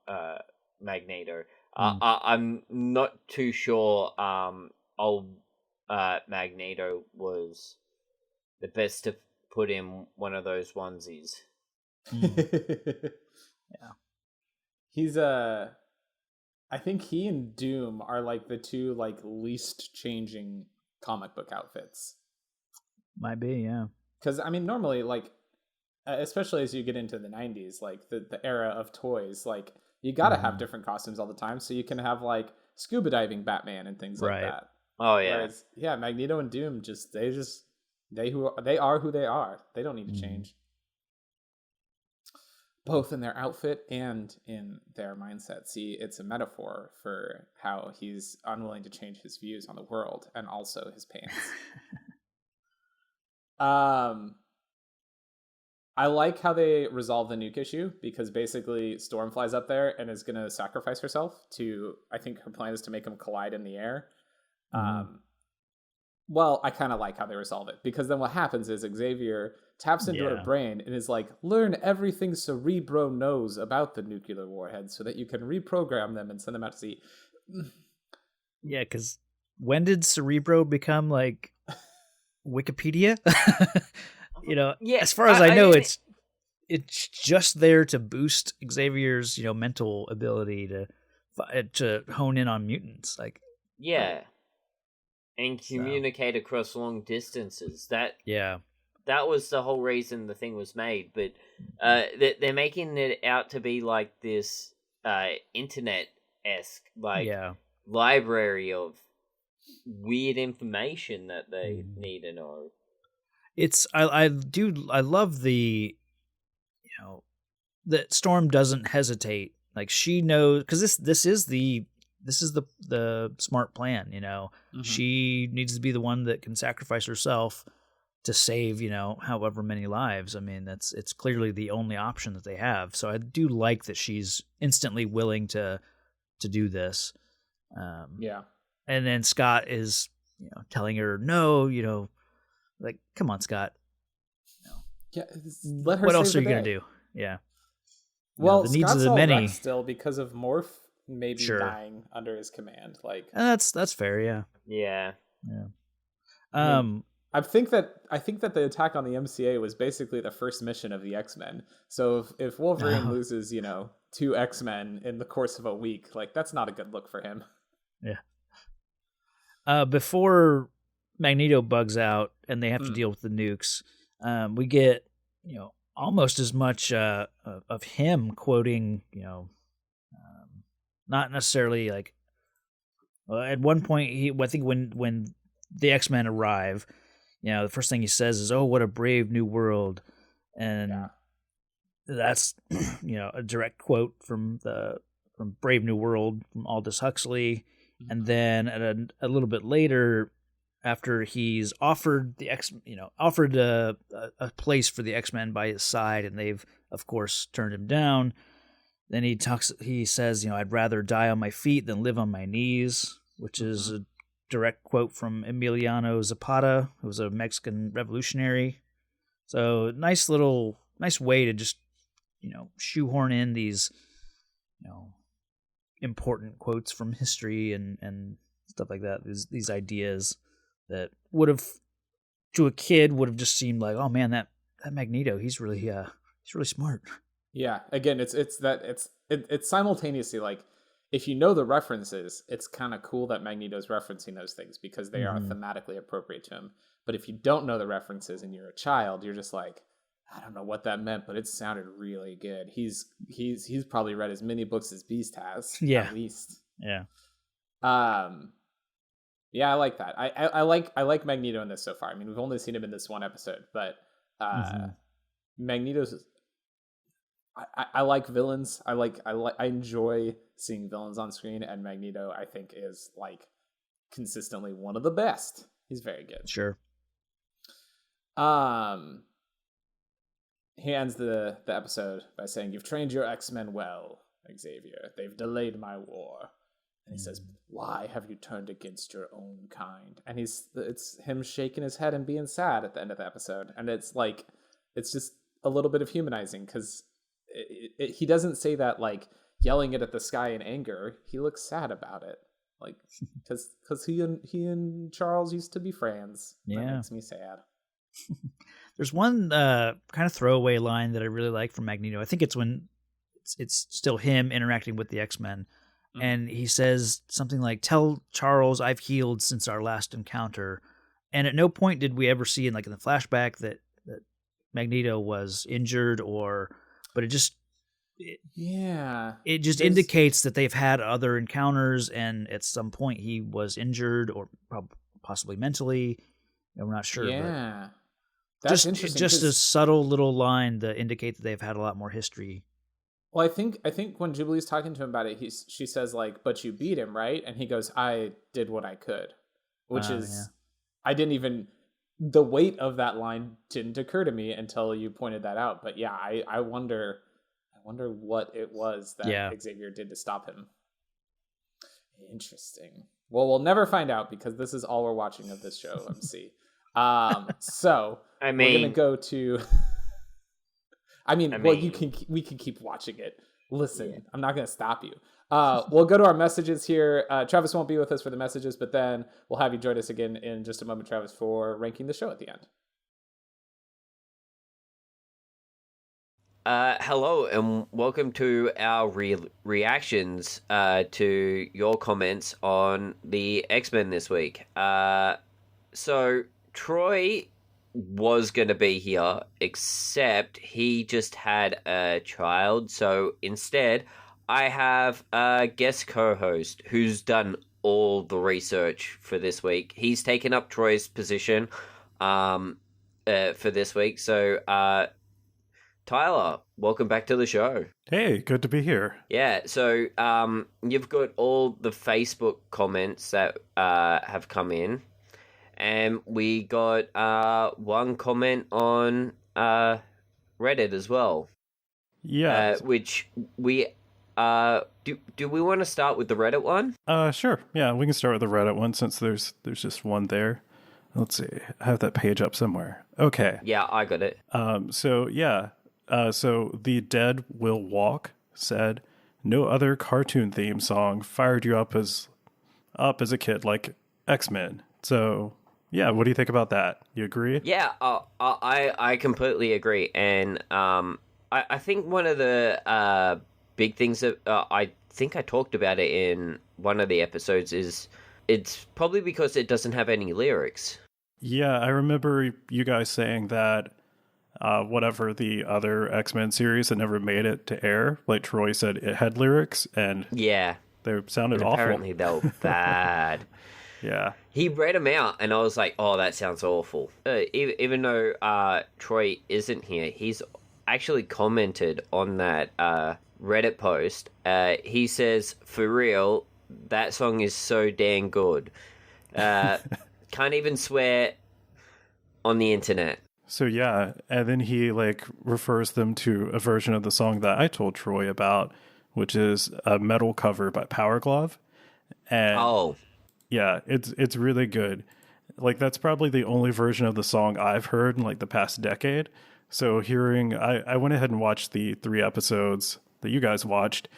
Magneto. I'm not too sure old Magneto was the best to put in one of those onesies. Yeah. He's I think he and Doom are the two least changing comic book outfits. Might be, yeah. Because I mean, normally especially as you get into the 90s, the era of toys, you gotta have different costumes all the time, so you can have scuba diving Batman and things like that. Oh yeah. Whereas, Magneto and Doom they are who they are. They don't need to change. Both in their outfit and in their mindset. See, it's a metaphor for how he's unwilling to change his views on the world and also his pants. I like how they resolve the nuke issue, because basically Storm flies up there and is going to sacrifice herself I think her plan is to make them collide in the air. Well, I kind of like how they resolve it, because then what happens is Xavier taps into her brain and is like, learn everything Cerebro knows about the nuclear warhead so that you can reprogram them and send them out to sea. Yeah, because when did Cerebro become Wikipedia? As far as I know, it's just there to boost Xavier's mental ability to hone in on mutants. And communicate across long distances. That was the whole reason the thing was made. But they're making it out to be this internet-esque library of weird information that they need to know. I love the that Storm doesn't hesitate. She knows, because this is the this is the smart plan. She needs to be the one that can sacrifice herself to save, however many lives. I mean, it's clearly the only option that they have. So I do like that she's instantly willing to do this. Yeah. And then Scott is, telling her, no, like, come on, Scott. Yeah. Let her what save else are you the going day. to do? Yeah. Well, the needs Scott's of the all many. wrecked still because of Morph maybe Sure. dying under his command. Like, And that's fair. Yeah. Yeah. Yeah. I think that the attack on the MCA was basically the first mission of the X-Men. So if Wolverine loses, 2 X-Men in the course of a week, like, that's not a good look for him. Yeah. Before Magneto bugs out and they have to deal with the nukes, we get, almost as much of him quoting, not necessarily like. At one point, I think when the X-Men arrive, the first thing he says is, "Oh, what a brave new world," and that's a direct quote from Brave New World from Aldous Huxley. And then a little bit later, after he's offered a place for the X-Men by his side, and they've of course turned him down. Then he says, I'd rather die on my feet than live on my knees, which is a direct quote from Emiliano Zapata, who was a Mexican revolutionary. So nice way to just, shoehorn in these, important quotes from history and stuff like that. These ideas that would have, to a kid, would have just seemed like, oh man, that Magneto, he's really smart. Yeah. Again, it's simultaneously like, if you know the references, it's kind of cool that Magneto's referencing those things because they are thematically appropriate to him. But if you don't know the references and you're a child, you're just like, I don't know what that meant, but it sounded really good. He's probably read as many books as Beast has, at least. Yeah. Yeah, I like that. I like Magneto in this so far. I mean, we've only seen him in this one episode, but Magneto's. I like villains. I enjoy seeing villains on screen, and Magneto, I think, is like consistently one of the best. He's very good. Sure. He ends the episode by saying, "You've trained your X-Men well, Xavier. They've delayed my war." And he says, "Why have you turned against your own kind?" And it's him shaking his head and being sad at the end of the episode. And it's like, it's just a little bit of humanizing because he doesn't say that like yelling it at the sky in anger. He looks sad about it, like because he and Charles used to be friends. Yeah, that makes me sad. There's one kind of throwaway line that I really like from Magneto. I think it's when it's still him interacting with the X-Men, and he says something like, "Tell Charles I've healed since our last encounter." And at no point did we ever see in the flashback that Magneto was injured but it just indicates that they've had other encounters, and at some point he was injured or possibly mentally. We're not sure. Yeah, but that's interesting. Just a subtle little line that indicate that they've had a lot more history. Well, I think when Jubilee's talking to him about it, she says like, "But you beat him, right?" And he goes, "I did what I could," which I didn't even. The weight of that line didn't occur to me until you pointed that out. But yeah, I wonder what it was that Xavier did to stop him. Interesting. Well, we'll never find out because this is all we're watching of this show, MC. So we're gonna go to. Well, we can keep watching it. Listen, I'm not gonna stop you. We'll go to our messages here. Travis won't be with us for the messages, but then we'll have you join us again in just a moment, Travis, for ranking the show at the end. Hello, and welcome to our reactions to your comments on the X-Men this week. So, Troy was going to be here, except he just had a child, so instead I have a guest co-host who's done all the research for this week. He's taken up Troy's position for this week. So, Tyler, welcome back to the show. Hey, good to be here. Yeah, so you've got all the Facebook comments that have come in, and we got one comment on Reddit as well. Yeah. Which we do we want to start with the Reddit one? Sure. Yeah, we can start with the Reddit one since there's just one there. Let's see. I have that page up somewhere. Okay. Yeah, I got it. So the Dead Will Walk said, "No other cartoon theme song fired you up as a kid like X-Men." So, yeah, what do you think about that? You agree? Yeah, I completely agree, and I think one of the big things that I think I talked about it in one of the episodes is it's probably because it doesn't have any lyrics. Yeah, I remember you guys saying that whatever the other X-Men series that never made it to air, like Troy said, it had lyrics, and yeah, they sounded awful. Apparently they were bad. Yeah. He read them out, and I was like, oh, that sounds awful. Even though Troy isn't here, he's actually commented on that Reddit post. He says, for real, that song is so dang good. Can't even swear on the internet. So yeah, and then he refers them to a version of the song that I told Troy about, which is a metal cover by Power Glove. And yeah, it's really good. That's probably the only version of the song I've heard in the past decade. So I went ahead and watched the 3 episodes that you guys watched,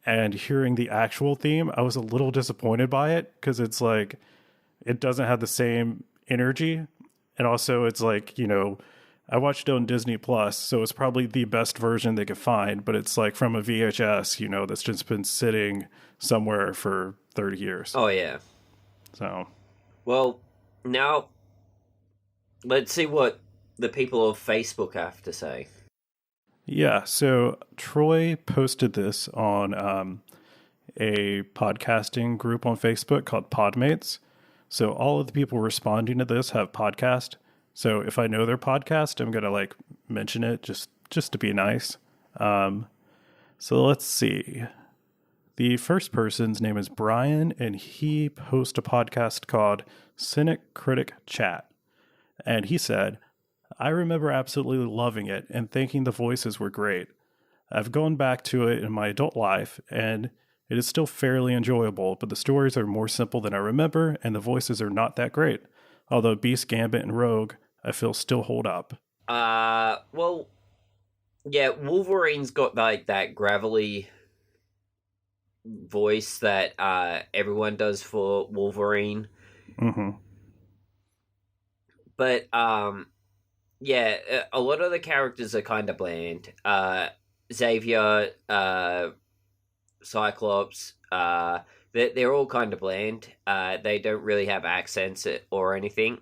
and hearing the actual theme, I was a little disappointed by it because it's it doesn't have the same energy. And also it's I watched it on Disney Plus, so it's probably the best version they could find, but it's from a VHS, that's just been sitting somewhere for 30 years. Oh, yeah. So. Well, now let's see what the people of Facebook have to say. Yeah, so Troy posted this on a podcasting group on Facebook called Podmates. So all of the people responding to this have podcast. So if I know their podcast, I'm going to mention it just to be nice. So let's see. The first person's name is Brian, and he hosts a podcast called Cynic Critic Chat. And he said, I remember absolutely loving it and thinking the voices were great. I've gone back to it in my adult life, and it is still fairly enjoyable, but the stories are more simple than I remember, and the voices are not that great. Although Beast, Gambit, and Rogue, I feel still hold up. Well, yeah, Wolverine's got that gravelly voice that everyone does for Wolverine. Mm-hmm. But yeah, a lot of the characters are kind of bland. Xavier, Cyclops, they're all kind of bland. They don't really have accents or anything.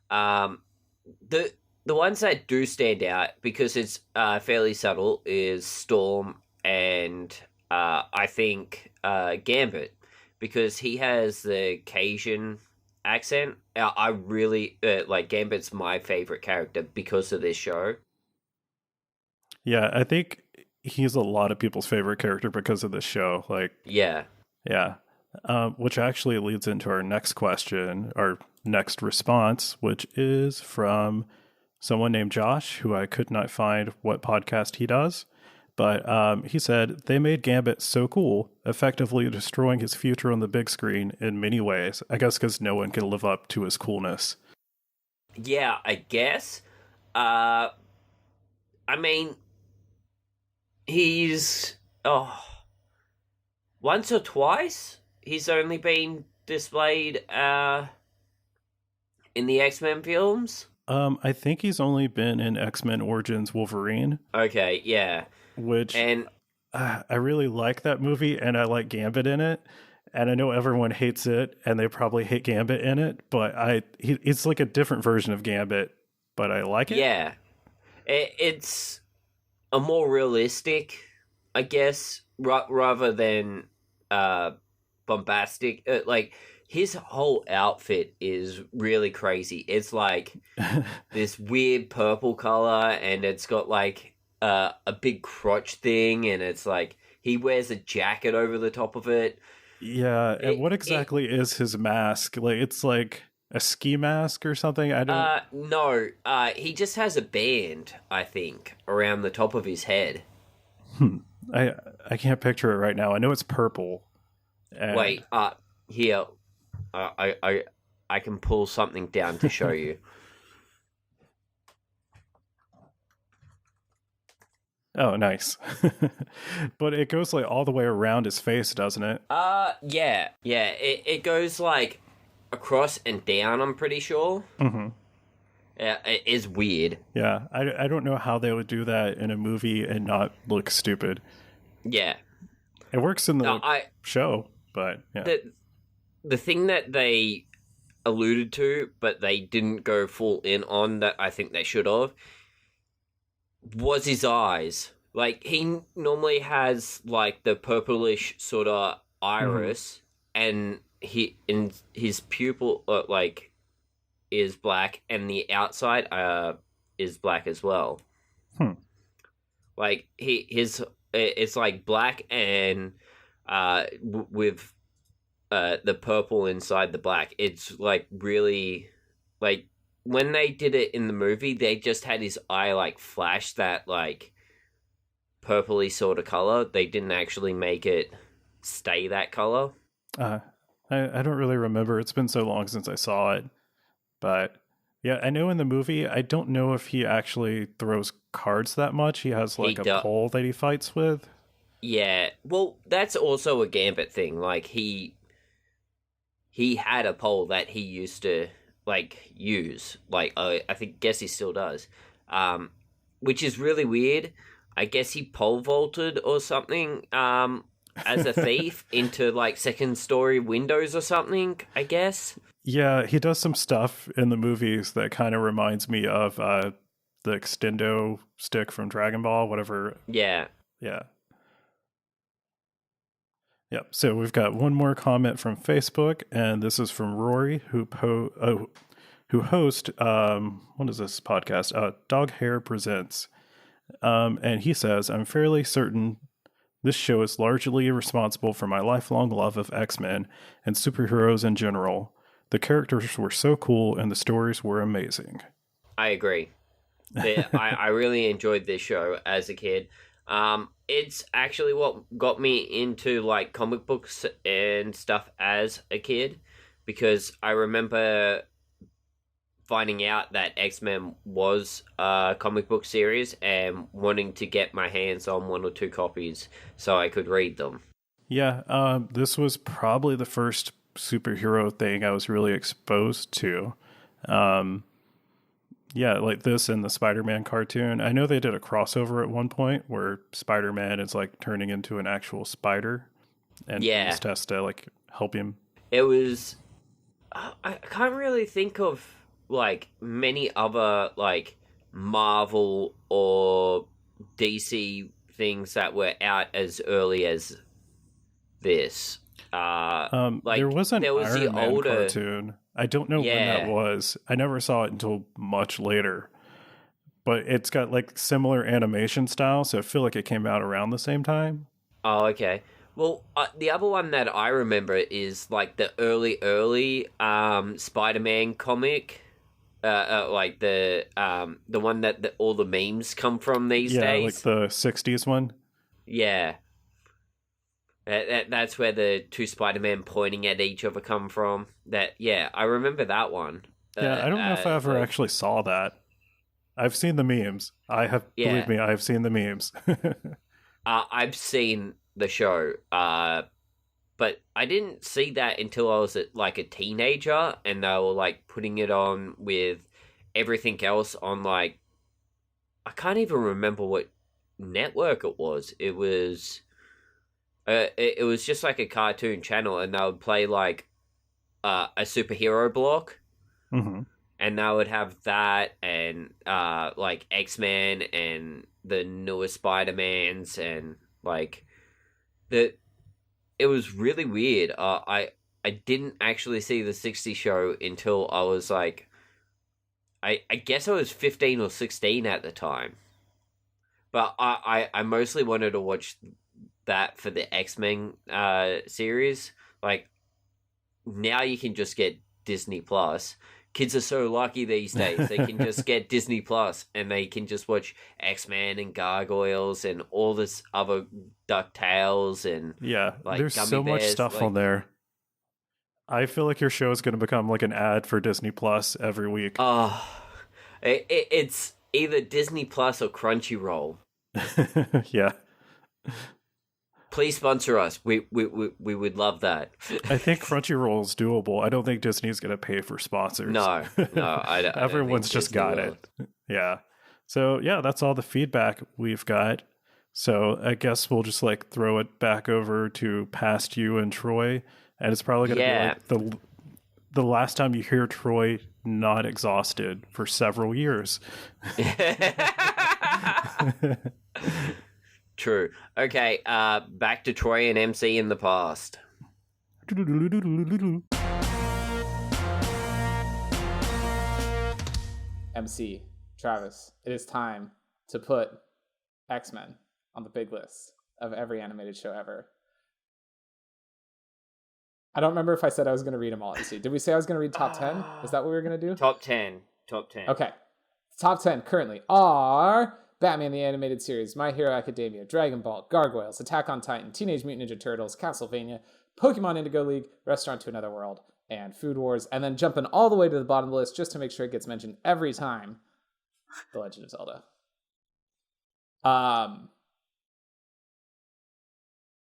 The ones that do stand out, because it's fairly subtle, is Storm and I think Gambit, because he has the Cajun accent. I really Gambit's my favorite character because of this show. Yeah, I think he's a lot of people's favorite character because of this show. Yeah. Which actually leads into our next question, our next response, which is from someone named Josh, who I could not find what podcast he does. But he said, they made Gambit so cool, effectively destroying his future on the big screen in many ways. I guess because no one can live up to his coolness. Yeah, I guess. I mean, he's... once or twice, he's only been displayed in the X-Men films. I think he's only been in X-Men Origins Wolverine. Okay, yeah. I really like that movie, and I like Gambit in it. And I know everyone hates it, and they probably hate Gambit in it, but it's a different version of Gambit, but I like it. Yeah. It's a more realistic, I guess, rather than bombastic. His whole outfit is really crazy. It's this weird purple color, and it's got a big crotch thing, and it's like he wears a jacket over the top of it. Yeah, and what exactly is his mask? Like, it's like a ski mask or something? I don't... No, he just has a band, I think, around the top of his head. I can't picture it right now. I know it's purple. And... Wait, here, I can pull something down to show you. Oh, nice. But it goes like all the way around his face, doesn't it? Yeah. It goes like across and down, I'm pretty sure. Mm-hmm. Yeah, it is weird. Yeah, I don't know how they would do that in a movie and not look stupid. Yeah. It works in the show, but yeah. The thing that they alluded to, but they didn't go full in on, that I think they should have, was his eyes. Like, he normally has like the purplish sort of iris, and his pupil like is black, and the outside is black as well. Like it's like black and with the purple inside the black. It's like really, like, when they did it in the movie, they just had his eye like flash that like purpley sort of color. They didn't actually make it stay that color. I don't really remember. It's been so long since I saw it. But yeah, I know in the movie, I don't know if he actually throws cards that much. He has like a pole that he fights with. Yeah, well, that's also a Gambit thing. Like, he had a pole that he used to like use. Like, guess he still does. Which is really weird. I guess he pole vaulted or something as a thief into like second story windows or something, I guess. Yeah, he does some stuff in the movies that kind of reminds me of the extendo stick from Dragon Ball, whatever. Yeah. Yeah. Yep. So we've got one more comment from Facebook, and this is from Rory, who hosts what is this podcast? Dog Hair Presents, and he says, "I'm fairly certain this show is largely responsible for my lifelong love of X-Men and superheroes in general. The characters were so cool, and the stories were amazing." I agree. I really enjoyed this show as a kid. It's actually what got me into like comic books and stuff as a kid, because I remember finding out that X-Men was a comic book series and wanting to get my hands on one or two copies so I could read them. Yeah, this was probably the first superhero thing I was really exposed to. Yeah, like this and the Spider-Man cartoon. I know they did a crossover at one point where Spider-Man is like turning into an actual spider, and Beast has to like help him. It was, I can't really think of like many other like Marvel or DC things that were out as early as this. Like there was an Iron Man cartoon. I don't know when that was. I never saw it until much later. But it's got like similar animation style, so I feel like it came out around the same time. Oh, okay. Well, the other one that I remember is like the early Spider-Man comic, like the one that all the memes come from these days. Yeah, like the 60s one. Yeah. That's where the two Spider-Man pointing at each other come from. I remember that one. Yeah, I don't know if I ever actually saw that. I've seen the memes. Believe me, I've seen the memes. I've seen the show, but I didn't see that until I was like a teenager, and they were like putting it on with everything else on like, I can't even remember what network it was. It was just like a cartoon channel, and they would play like a superhero block, and they would have that and like X-Men and the newest Spider-Mans, and like it was really weird. I didn't actually see the 60 show until I was like, I guess I was 15 or 16 at the time. But I mostly wanted to watch that for the X-Men series. Like, now you can just get Disney Plus. Kids are so lucky these days. They can just get Disney Plus and they can just watch X-Men and Gargoyles and all this other DuckTales and like there's Gummy so much Bears, stuff like, on there. I feel like your show is going to become like an ad for Disney Plus every week. It's either Disney Plus or Crunchyroll. Yeah. Please sponsor us. We would love that. I think Crunchyroll is doable. I don't think Disney's going to pay for sponsors. No, I don't. Everyone's just got it. Yeah. So yeah, that's all the feedback we've got. So I guess we'll just like throw it back over to past you and Troy, and it's probably going to be like the last time you hear Troy not exhausted for several years. True. Okay, back to Troy and MC in the past. MC, Travis, it is time to put X-Men on the big list of every animated show ever. I don't remember if I said I was going to read them all. MC, did we say I was going to read top 10? Is that what we were going to do? Top 10. Okay. Top 10 currently are Batman the Animated Series, My Hero Academia, Dragon Ball, Gargoyles, Attack on Titan, Teenage Mutant Ninja Turtles, Castlevania, Pokemon Indigo League, Restaurant to Another World, and Food Wars. And then jumping all the way to the bottom of the list just to make sure it gets mentioned every time, The Legend of Zelda.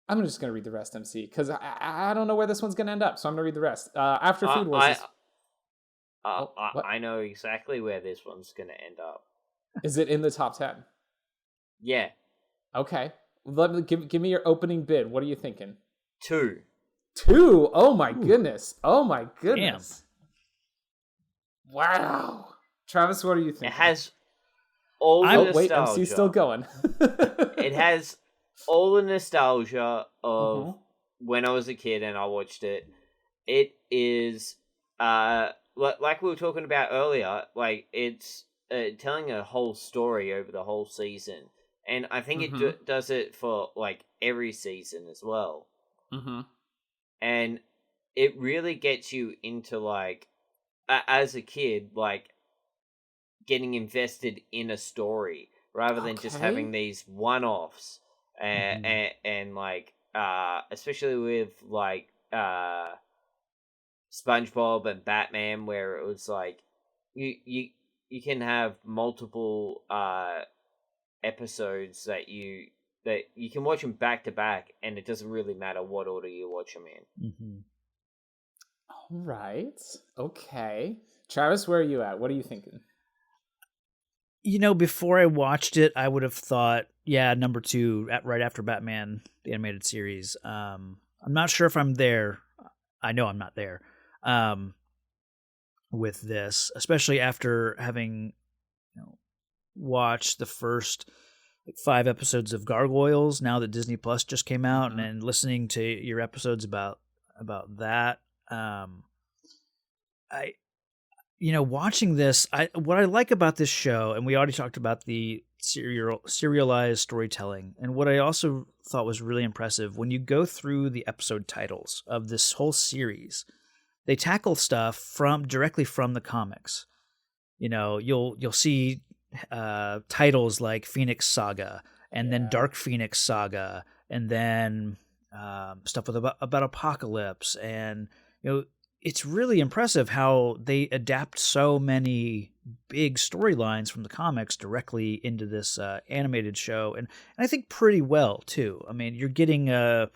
I'm just going to read the rest, MC, because I don't know where this one's going to end up, so I'm going to read the rest. After Food Wars... I know exactly where this one's going to end up. Is it in the top 10? Yeah. Okay. Give me your opening bid. What are you thinking? 2. 2? Oh my goodness. Oh my goodness. Damn. Wow. Travis, what are you thinking? It has all the nostalgia. Wait, MC's still going. It has all the nostalgia of when I was a kid and I watched it. It is, like we were talking about earlier, like it's telling a whole story over the whole season. And I think it does it for like every season as well. And it really gets you into like, as a kid, like getting invested in a story rather than just having these one-offs. And like, especially with like SpongeBob and Batman, where it was like you can have multiple episodes that you can watch them back to back, and it doesn't really matter what order you watch them in. All right. Okay. Travis, where are you at? What are you thinking? You know, before I watched it, I would have thought, number 2, right after Batman, the animated series. I'm not sure if I'm there. I know I'm not there with this, especially after having watched the first 5 episodes of Gargoyles, now that Disney Plus just came out, and then listening to your episodes about that. Watching this, what I like about this show, and we already talked about the serialized storytelling, and what I also thought was really impressive, when you go through the episode titles of this whole series, they tackle stuff directly from the comics. You'll see titles like Phoenix Saga, and then Dark Phoenix Saga, and then stuff about Apocalypse, and it's really impressive how they adapt so many big storylines from the comics directly into this animated show, and I think pretty well too. I mean, you're getting a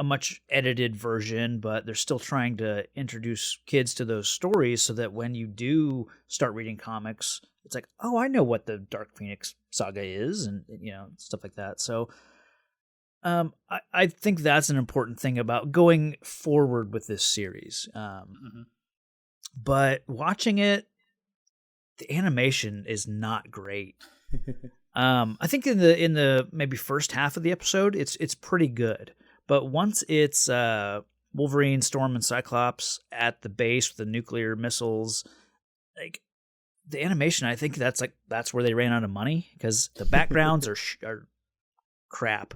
much edited version, but they're still trying to introduce kids to those stories so that when you do start reading comics, it's like, oh, I know what the Dark Phoenix Saga is, and stuff like that. So I think that's an important thing about going forward with this series. But watching it, the animation is not great. I think in the maybe first half of the episode, it's pretty good. But once it's Wolverine, Storm, and Cyclops at the base with the nuclear missiles, like the animation, I think that's where they ran out of money, because the backgrounds are crap.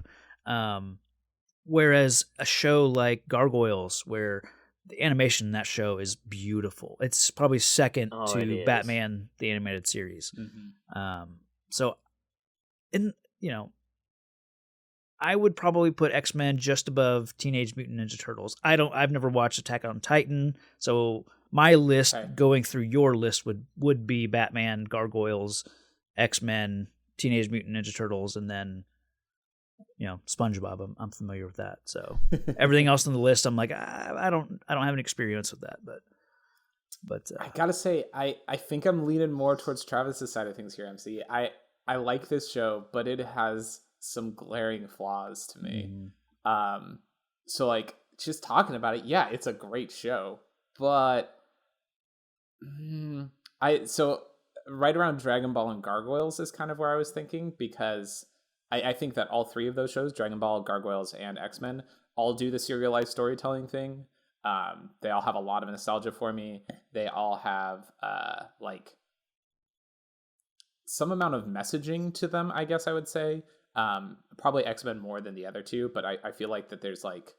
Whereas a show like Gargoyles, where the animation in that show is beautiful, it's probably second to Batman the Animated Series. So, I would probably put X-Men just above Teenage Mutant Ninja Turtles. I've never watched Attack on Titan, so my list going through your list would be Batman, Gargoyles, X-Men, Teenage Mutant Ninja Turtles, and then SpongeBob. I'm familiar with that. So everything else on the list, I'm like, I don't have an experience with that, but I gotta say, I think I'm leaning more towards Travis's side of things here, MC. I like this show, but it has some glaring flaws to me. So like, just talking about it, yeah, it's a great show, but so right around Dragon Ball and Gargoyles is kind of where I was thinking, because I think that all three of those shows, Dragon Ball, Gargoyles, and X-Men, all do the serialized storytelling thing. They all have a lot of nostalgia for me. They all have like some amount of messaging to them, I guess I would say. Probably X-Men more than the other two, but I feel like that there's like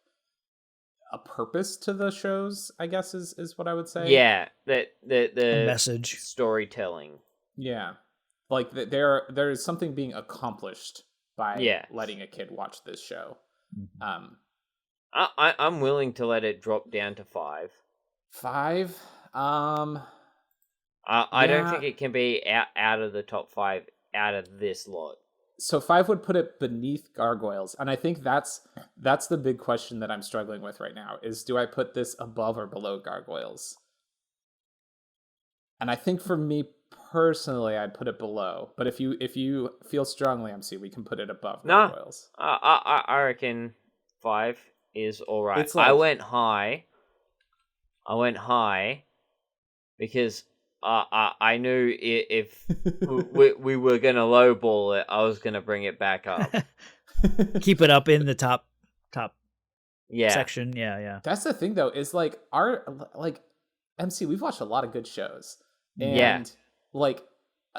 a purpose to the shows, I guess is what I would say. Yeah, the message, storytelling. Yeah, like there is something being accomplished by letting a kid watch this show. I'm willing to let it drop down to 5. 5? I don't think it can be out of the top 5 out of this lot. So 5 would put it beneath Gargoyles, and I think that's the big question that I'm struggling with right now, is do I put this above or below Gargoyles? And I think for me personally, I'd put it below. But if you feel strongly, MC, we can put it above Gargoyles. I reckon 5 is all right. It's like, I went high because I knew if we were going to lowball it, I was going to bring it back up. Keep it up in the top section. Yeah. That's the thing, though, is like MC, we've watched a lot of good shows. And like,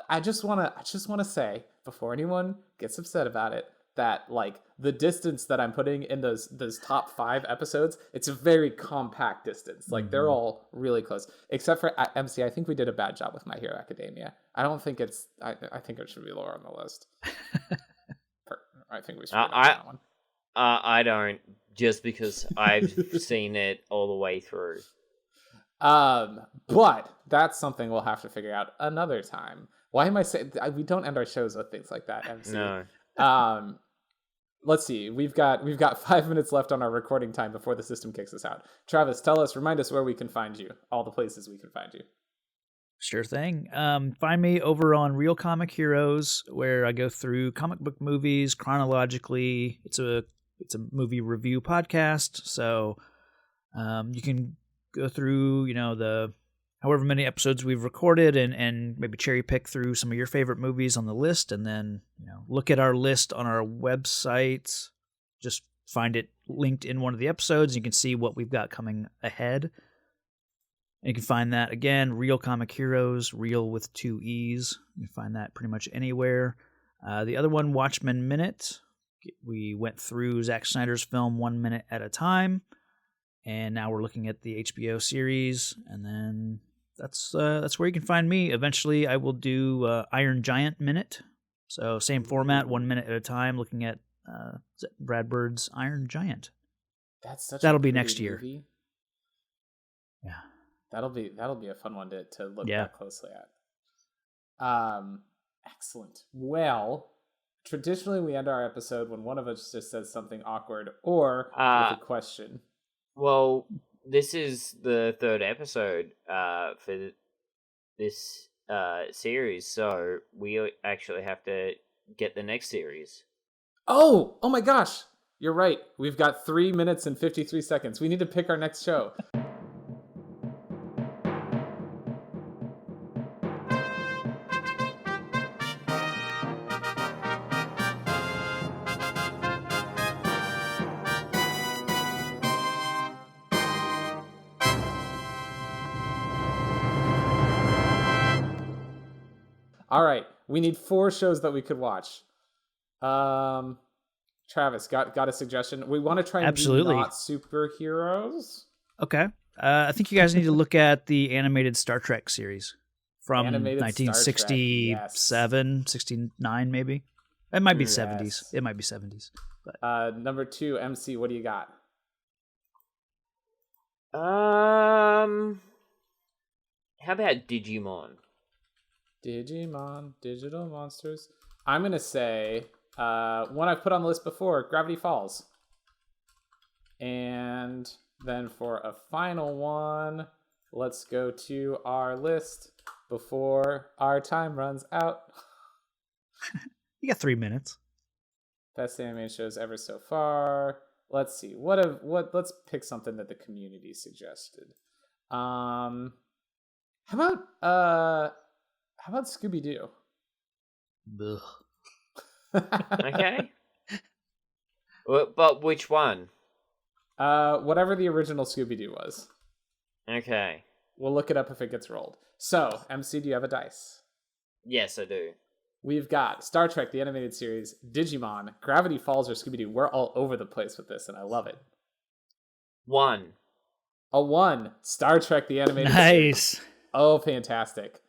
I just want to say, before anyone gets upset about it, that like the distance that I'm putting in those top 5 episodes, it's a very compact distance. Like they're all really close, except for MC. I think we did a bad job with My Hero Academia. I don't think it's. I think it should be lower on the list. I think we should. That one. I don't, just because I've seen it all the way through. But that's something we'll have to figure out another time. Why am I saying we don't end our shows with things like that, MC? No. Let's see. We've got 5 minutes left on our recording time before the system kicks us out. Travis, remind us where we can find you. All the places we can find you. Sure thing. Find me over on Real Comic Heroes, where I go through comic book movies chronologically. It's a movie review podcast, so you can go through the however many episodes we've recorded and maybe cherry pick through some of your favorite movies on the list, and then look at our list on our website. Just find it linked in one of the episodes. You can see what we've got coming ahead. And you can find that again, Real Comic Heroes, real with 2 E's. You can find that pretty much anywhere. The other one, Watchmen Minute. We went through Zack Snyder's film 1 minute at a time, and now we're looking at the HBO series, and then that's where you can find me. Eventually, I will do Iron Giant Minute. So same format, 1 minute at a time, looking at Brad Bird's Iron Giant. That'll be next year. Movie. Yeah, that'll be a fun one to look back closely at. Excellent. Well, traditionally we end our episode when one of us just says something awkward or with a question. Well, this is the 3rd episode for this series, so we actually have to get the next series. Oh my gosh! You're right. We've got 3 minutes and 53 seconds. We need to pick our next show. All right, we need 4 shows that we could watch. Travis, got a suggestion? We want to try and Absolutely. do not superheroes. Okay. I think you guys need to look at the animated Star Trek series from Animated Star Trek, 1967, 69 maybe. It might be Yes. 70s. It might be 70s. But Number 2, MC, what do you got? How about Digimon? Digimon, Digital Monsters. I'm going to say one I've put on the list before, Gravity Falls. And then for a final one, let's go to our list before our time runs out. you got 3 minutes. Best animated shows ever so far. Let's see. Let's pick something that the community suggested. How about Scooby-Doo? Okay. But which one? Whatever the original Scooby-Doo was. Okay. We'll look it up if it gets rolled. So, MC, do you have a dice? Yes, I do. We've got Star Trek, the animated series, Digimon, Gravity Falls, or Scooby-Doo. We're all over the place with this, and I love it. 1. A 1. Star Trek, the animated series. Nice. Oh, fantastic.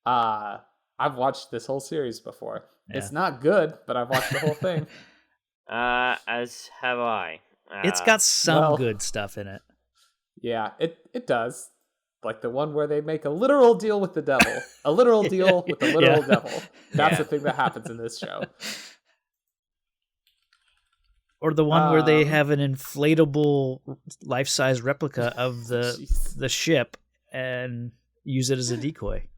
I've watched this whole series before. Yeah. It's not good, but I've watched the whole thing. As have I. It's got some well- good stuff in it. Yeah, it does. Like the one where they make a literal deal with the devil. A literal deal with the literal Yeah. devil. That's Yeah. the thing that happens in this show. Or the one where they have an inflatable life-size replica of Jeez. the ship and use it as a decoy.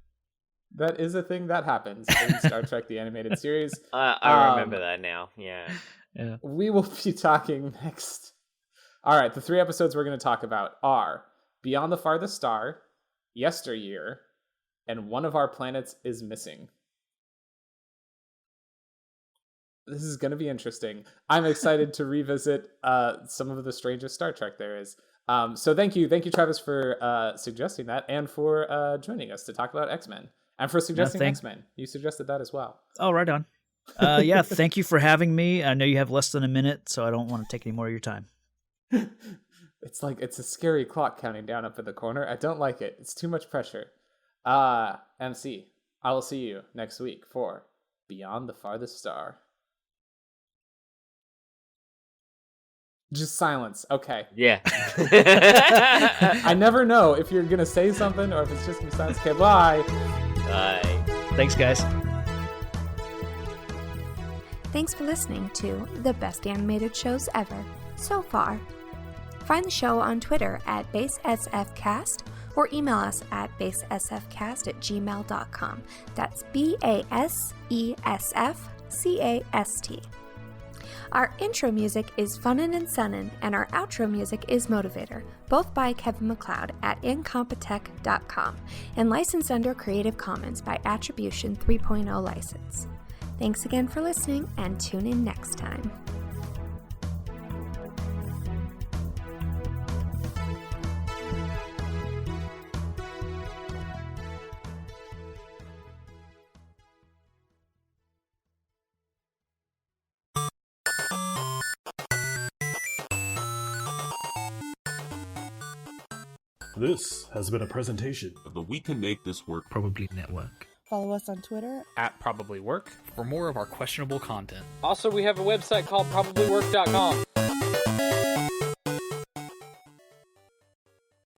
That is a thing that happens in Star Trek, the animated series. I remember that now. Yeah. Yeah. We will be talking next. All right, the 3 episodes we're going to talk about are Beyond the Farthest Star, Yesteryear, and One of Our Planets is Missing. This is going to be interesting. I'm excited to revisit some of the strangest Star Trek there is. So thank you, Travis, for suggesting that, and for joining us to talk about X-Men, and for suggesting X-Men. You suggested that as well. Oh, right on. Yeah, thank you for having me. I know you have less than a minute, so I don't want to take any more of your time. It's like it's a scary clock counting down up in the corner. I don't like it. It's too much pressure. MC, I will see you next week for Beyond the Farthest Star. Just silence. Okay. Yeah. I never know if you're going to say something or if it's just going to be silence. Okay, bye. Bye. Thanks, guys. Thanks for listening to the best animated shows ever so far. Find the show on Twitter at BaseSFcast or email us at basesfcast@gmail.com. That's BASESFCAST. Our intro music is Funnin' and Sunnin', and our outro music is Motivator, both by Kevin MacLeod at incompetech.com, and licensed under Creative Commons by Attribution 3.0 license. Thanks again for listening, and tune in next time. This has been a presentation of the We Can Make This Work Probably Network. Follow us on Twitter At Probably Work. For more of our questionable content. Also, we have a website called probablywork.com.